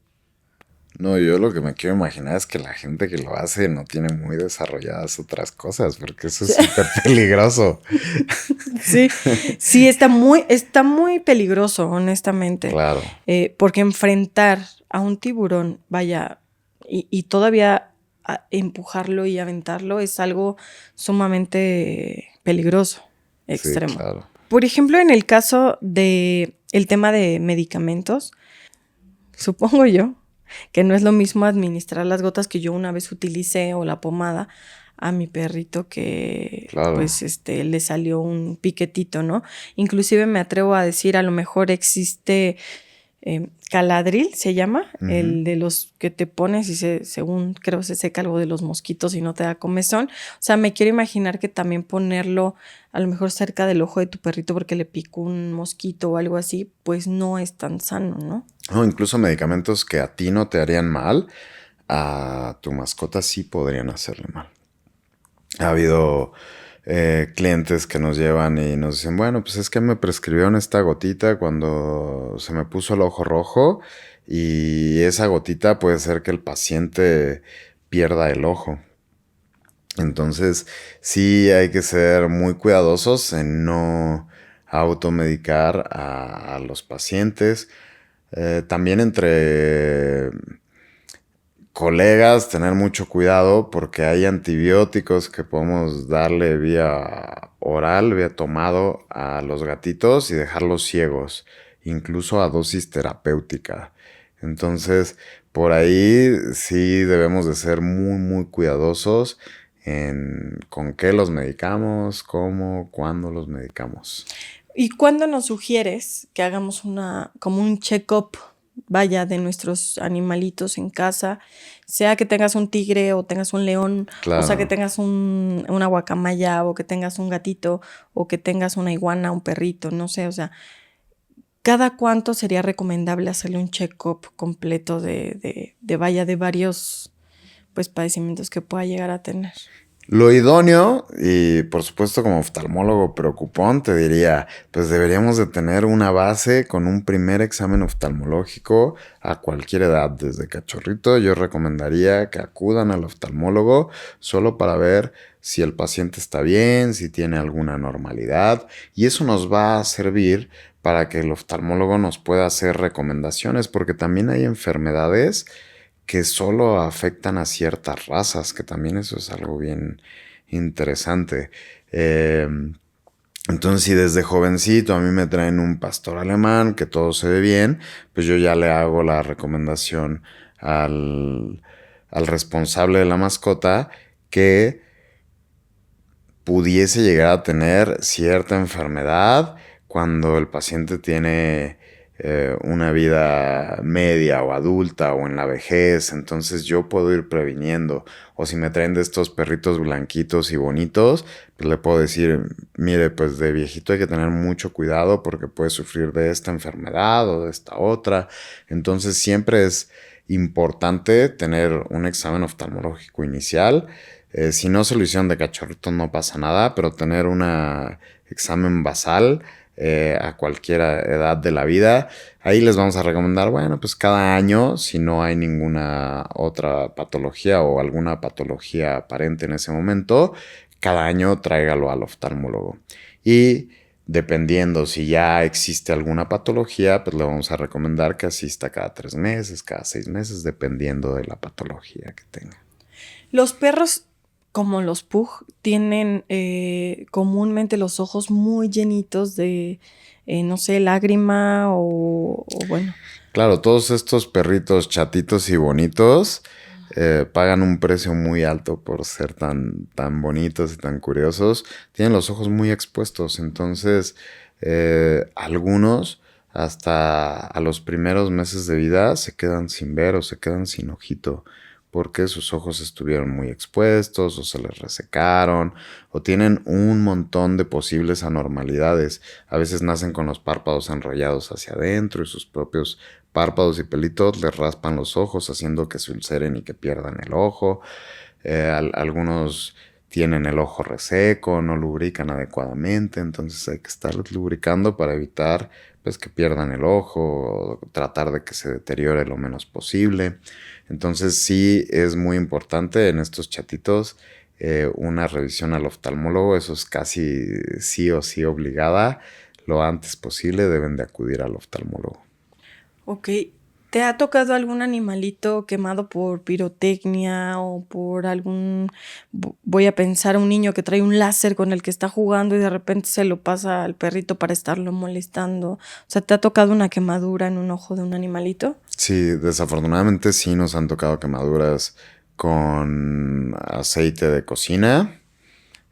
No, yo lo que me quiero imaginar es que la gente que lo hace no tiene muy desarrolladas otras cosas, porque eso es súper peligroso. Sí, sí, está muy peligroso, honestamente, Claro, porque enfrentar a un tiburón, vaya, y todavía empujarlo y aventarlo es algo sumamente peligroso, sí, extremo. claro. Por ejemplo, en el caso de el tema de medicamentos, supongo yo que no es lo mismo administrar las gotas que yo una vez utilicé o la pomada a mi perrito que Claro. pues le salió un piquetito, ¿no? Inclusive me atrevo a decir, a lo mejor existe Caladril se llama, Ujú. el de los que te pones y según creo se seca algo de los mosquitos y no te da comezón. O sea, me quiero imaginar que también ponerlo a lo mejor cerca del ojo de tu perrito porque le picó un mosquito o algo así, pues no es tan sano, ¿no? O incluso medicamentos que a ti no te harían mal, a tu mascota sí podrían hacerle mal. Ha habido clientes que nos llevan y nos dicen, bueno, pues es que me prescribieron esta gotita cuando se me puso el ojo rojo y esa gotita puede ser que el paciente pierda el ojo. Entonces, sí hay que ser muy cuidadosos en no automedicar a los pacientes. También entre colegas, tener mucho cuidado porque hay antibióticos que podemos darle vía oral, vía tomado a los gatitos y dejarlos ciegos, incluso a dosis terapéutica. Entonces, por ahí sí debemos de ser muy, muy cuidadosos en con qué los medicamos, cómo, cuándo los medicamos. ¿Y cuándo nos sugieres que hagamos como un check-up, vaya, de nuestros animalitos en casa? Sea que tengas un tigre o tengas un león, o sea que Claro. tengas una guacamaya o que tengas un gatito o que tengas una iguana, un perrito, no sé, o sea, ¿cada cuánto sería recomendable hacerle un check-up completo de vaya, de varios, pues, padecimientos que pueda llegar a tener? Lo idóneo, y por supuesto como oftalmólogo preocupón, te diría, pues deberíamos de tener una base con un primer examen oftalmológico a cualquier edad, desde cachorrito. Yo recomendaría que acudan al oftalmólogo solo para ver si el paciente está bien, si tiene alguna normalidad, y eso nos va a servir para que el oftalmólogo nos pueda hacer recomendaciones, porque también hay enfermedades que solo afectan a ciertas razas, que también eso es algo bien interesante. Eh, entonces, si desde jovencito a mí me traen un pastor alemán, que todo se ve bien, pues yo ya le hago la recomendación al responsable de la mascota que pudiese llegar a tener cierta enfermedad cuando el paciente tiene una vida media o adulta o en la vejez. Entonces yo puedo ir previniendo. O si me traen de estos perritos blanquitos y bonitos, pues le puedo decir, mire, pues de viejito hay que tener mucho cuidado porque puede sufrir de esta enfermedad o de esta otra. Entonces siempre es importante tener un examen oftalmológico inicial. Si no se lo hicieron de cachorrito no pasa nada, pero tener un examen basal a cualquier edad de la vida, ahí les vamos a recomendar, bueno, pues cada año, si no hay ninguna otra patología o alguna patología aparente en ese momento, cada año tráigalo al oftalmólogo. Y dependiendo si ya existe alguna patología, pues le vamos a recomendar que asista cada 3 meses, cada 6 meses, dependiendo de la patología que tenga. Los perros, como los pug, tienen comúnmente los ojos muy llenitos de, no sé, lágrima o bueno. Claro, todos estos perritos chatitos y bonitos pagan un precio muy alto por ser tan bonitos y tan curiosos. Tienen los ojos muy expuestos, entonces algunos hasta a los primeros meses de vida se quedan sin ver o se quedan sin ojito porque sus ojos estuvieron muy expuestos o se les resecaron o tienen un montón de posibles anormalidades. A veces nacen con los párpados enrollados hacia adentro y sus propios párpados y pelitos les raspan los ojos haciendo que se ulceren y que pierdan el ojo. Algunos tienen el ojo reseco, no lubrican adecuadamente, entonces hay que estarlos lubricando para evitar pues que pierdan el ojo, o tratar de que se deteriore lo menos posible. Entonces sí es muy importante en estos chatitos una revisión al oftalmólogo, eso es casi sí o sí obligada. Lo antes posible deben de acudir al oftalmólogo. Ok. ¿Te ha tocado algún animalito quemado por pirotecnia o por voy a pensar, un niño que trae un láser con el que está jugando y de repente se lo pasa al perrito para estarlo molestando? O sea, ¿te ha tocado una quemadura en un ojo de un animalito? Sí, desafortunadamente sí nos han tocado quemaduras con aceite de cocina,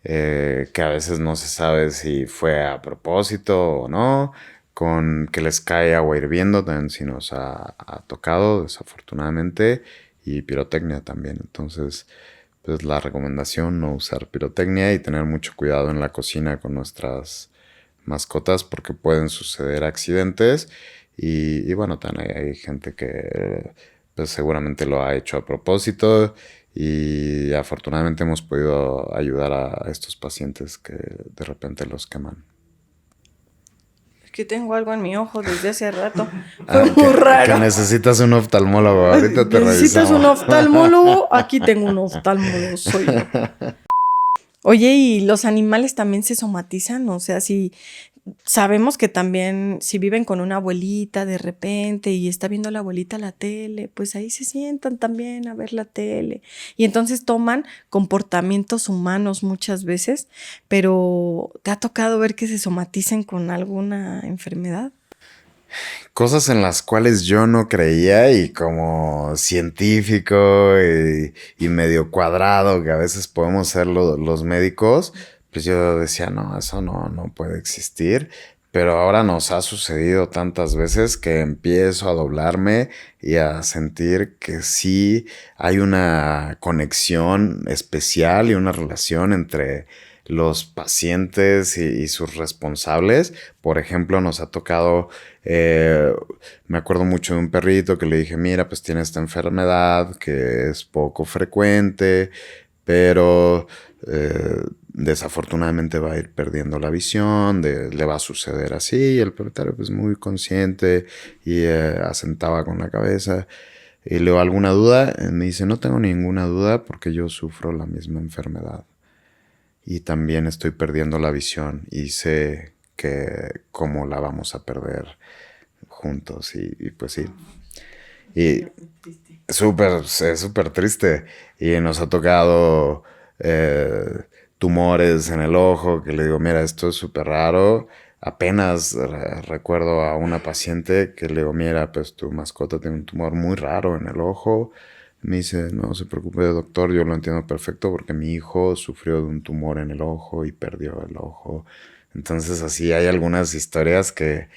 que a veces no se sabe si fue a propósito o no, con que les cae agua hirviendo, también sí nos ha tocado, desafortunadamente, y pirotecnia también. Entonces, pues la recomendación, no usar pirotecnia y tener mucho cuidado en la cocina con nuestras mascotas porque pueden suceder accidentes y bueno, también hay gente que pues seguramente lo ha hecho a propósito y afortunadamente hemos podido ayudar a estos pacientes que de repente los queman. Es que tengo algo en mi ojo desde hace rato. Fue Ah, muy que raro. necesitas un oftalmólogo, ahorita te ¿Necesitas un revisamos. oftalmólogo? Aquí tengo un oftalmólogo, soy yo. Oye, ¿y los animales también se somatizan? O sea, si sabemos que también si viven con una abuelita de repente y está viendo la abuelita la tele, pues ahí se sientan también a ver la tele. Y entonces toman comportamientos humanos muchas veces, pero ¿te ha tocado ver que se somaticen con alguna enfermedad? Cosas en las cuales yo no creía y como científico y medio cuadrado que a veces podemos ser los médicos, pues yo decía, no, eso no puede existir. Pero ahora nos ha sucedido tantas veces que empiezo a doblarme y a sentir que sí hay una conexión especial y una relación entre los pacientes y sus responsables. Por ejemplo, nos ha tocado, me acuerdo mucho de un perrito que le dije, mira, pues tiene esta enfermedad que es poco frecuente, pero desafortunadamente va a ir perdiendo la visión, le va a suceder así. Y el perrito pues muy consciente y asentaba con la cabeza. Y le digo, ¿alguna duda? Me dice, no tengo ninguna duda porque yo sufro la misma enfermedad y también estoy perdiendo la visión y sé que cómo la vamos a perder juntos y pues sí. Y es súper triste. Y nos ha tocado tumores en el ojo que le digo, mira, esto es súper raro. Apenas recuerdo a una paciente que le digo, mira, pues tu mascota tiene un tumor muy raro en el ojo. Me dice, no se preocupe, doctor, yo lo entiendo perfecto porque mi hijo sufrió de un tumor en el ojo y perdió el ojo. Entonces así hay algunas historias que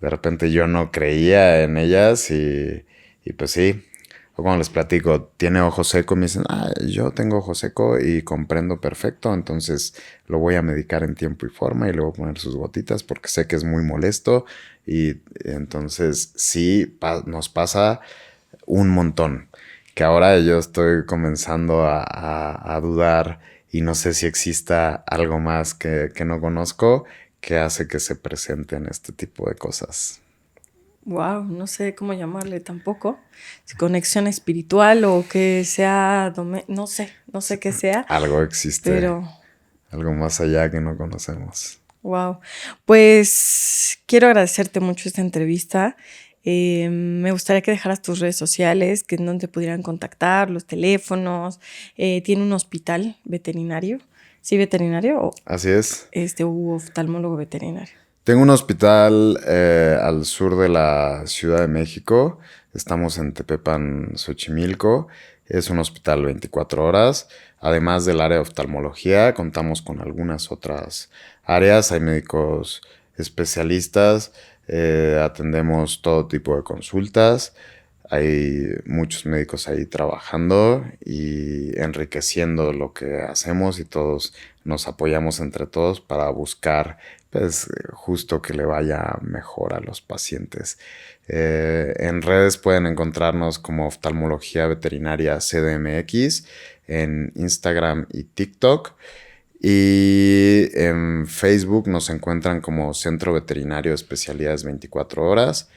de repente yo no creía en ellas y pues sí. O cuando les platico, ¿tiene ojo seco? Me dicen, yo tengo ojo seco y comprendo perfecto, entonces lo voy a medicar en tiempo y forma y le voy a poner sus gotitas porque sé que es muy molesto y entonces sí nos pasa un montón. Que ahora yo estoy comenzando a dudar y no sé si exista algo más que no conozco que hace que se presenten este tipo de cosas. Wow, no sé cómo llamarle tampoco. Si conexión espiritual o que sea, no sé qué sea, Algo existe, pero algo más allá que no conocemos. wow. Pues quiero agradecerte mucho esta entrevista. Me gustaría que dejaras tus redes sociales, que en donde te pudieran contactar, los teléfonos. Tiene un hospital veterinario. ¿Sí, veterinario? O Así es. oftalmólogo veterinario. Tengo un hospital al sur de la Ciudad de México. Estamos en Tepepan, Xochimilco. Es un hospital 24 horas. Además del área de oftalmología, contamos con algunas otras áreas. Hay médicos especialistas. Atendemos todo tipo de consultas. Hay muchos médicos ahí trabajando y enriqueciendo lo que hacemos y todos nos apoyamos entre todos para buscar pues justo que le vaya mejor a los pacientes. En redes pueden encontrarnos como Oftalmología Veterinaria CDMX en Instagram y TikTok. Y en Facebook nos encuentran como Centro Veterinario Especialidades 24 horas.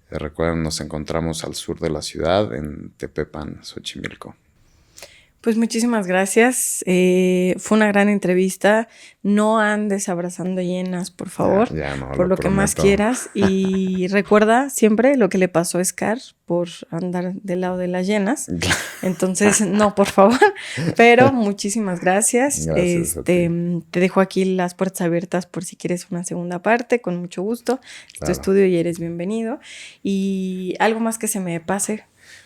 Recuerden, nos encontramos al sur de la ciudad, en Tepepan, Xochimilco. Pues muchísimas gracias. Fue una gran entrevista. No andes abrazando hienas, por favor, Ya no, por lo que más prometo. quieras. Y recuerda siempre lo que le pasó a Scar por andar del lado de las hienas. Entonces, no, por favor. Pero muchísimas gracias. Gracias a ti. Te dejo aquí las puertas abiertas por si quieres una segunda parte, con mucho gusto. Es tu Claro. estudio y eres bienvenido. Y algo más que se me pase.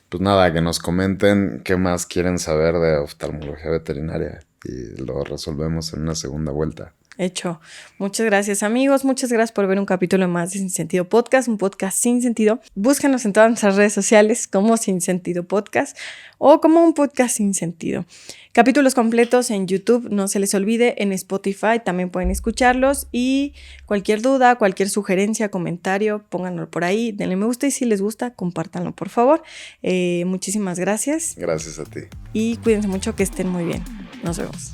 Pues nada, que nos comenten qué más quieren saber de oftalmología veterinaria y lo resolvemos en una segunda vuelta. Hecho. Muchas gracias, amigos. Muchas gracias por ver un capítulo más de Sin Sentido Podcast, un podcast sin sentido. Búscanos en todas nuestras redes sociales como Sin Sentido Podcast o como un podcast sin sentido. Capítulos completos en YouTube, no se les olvide, en Spotify también pueden escucharlos y cualquier duda, cualquier sugerencia, comentario, pónganlo por ahí, denle me gusta y si les gusta, compártanlo por favor. Muchísimas gracias. Gracias a ti. Y cuídense mucho, que estén muy bien. Nos vemos.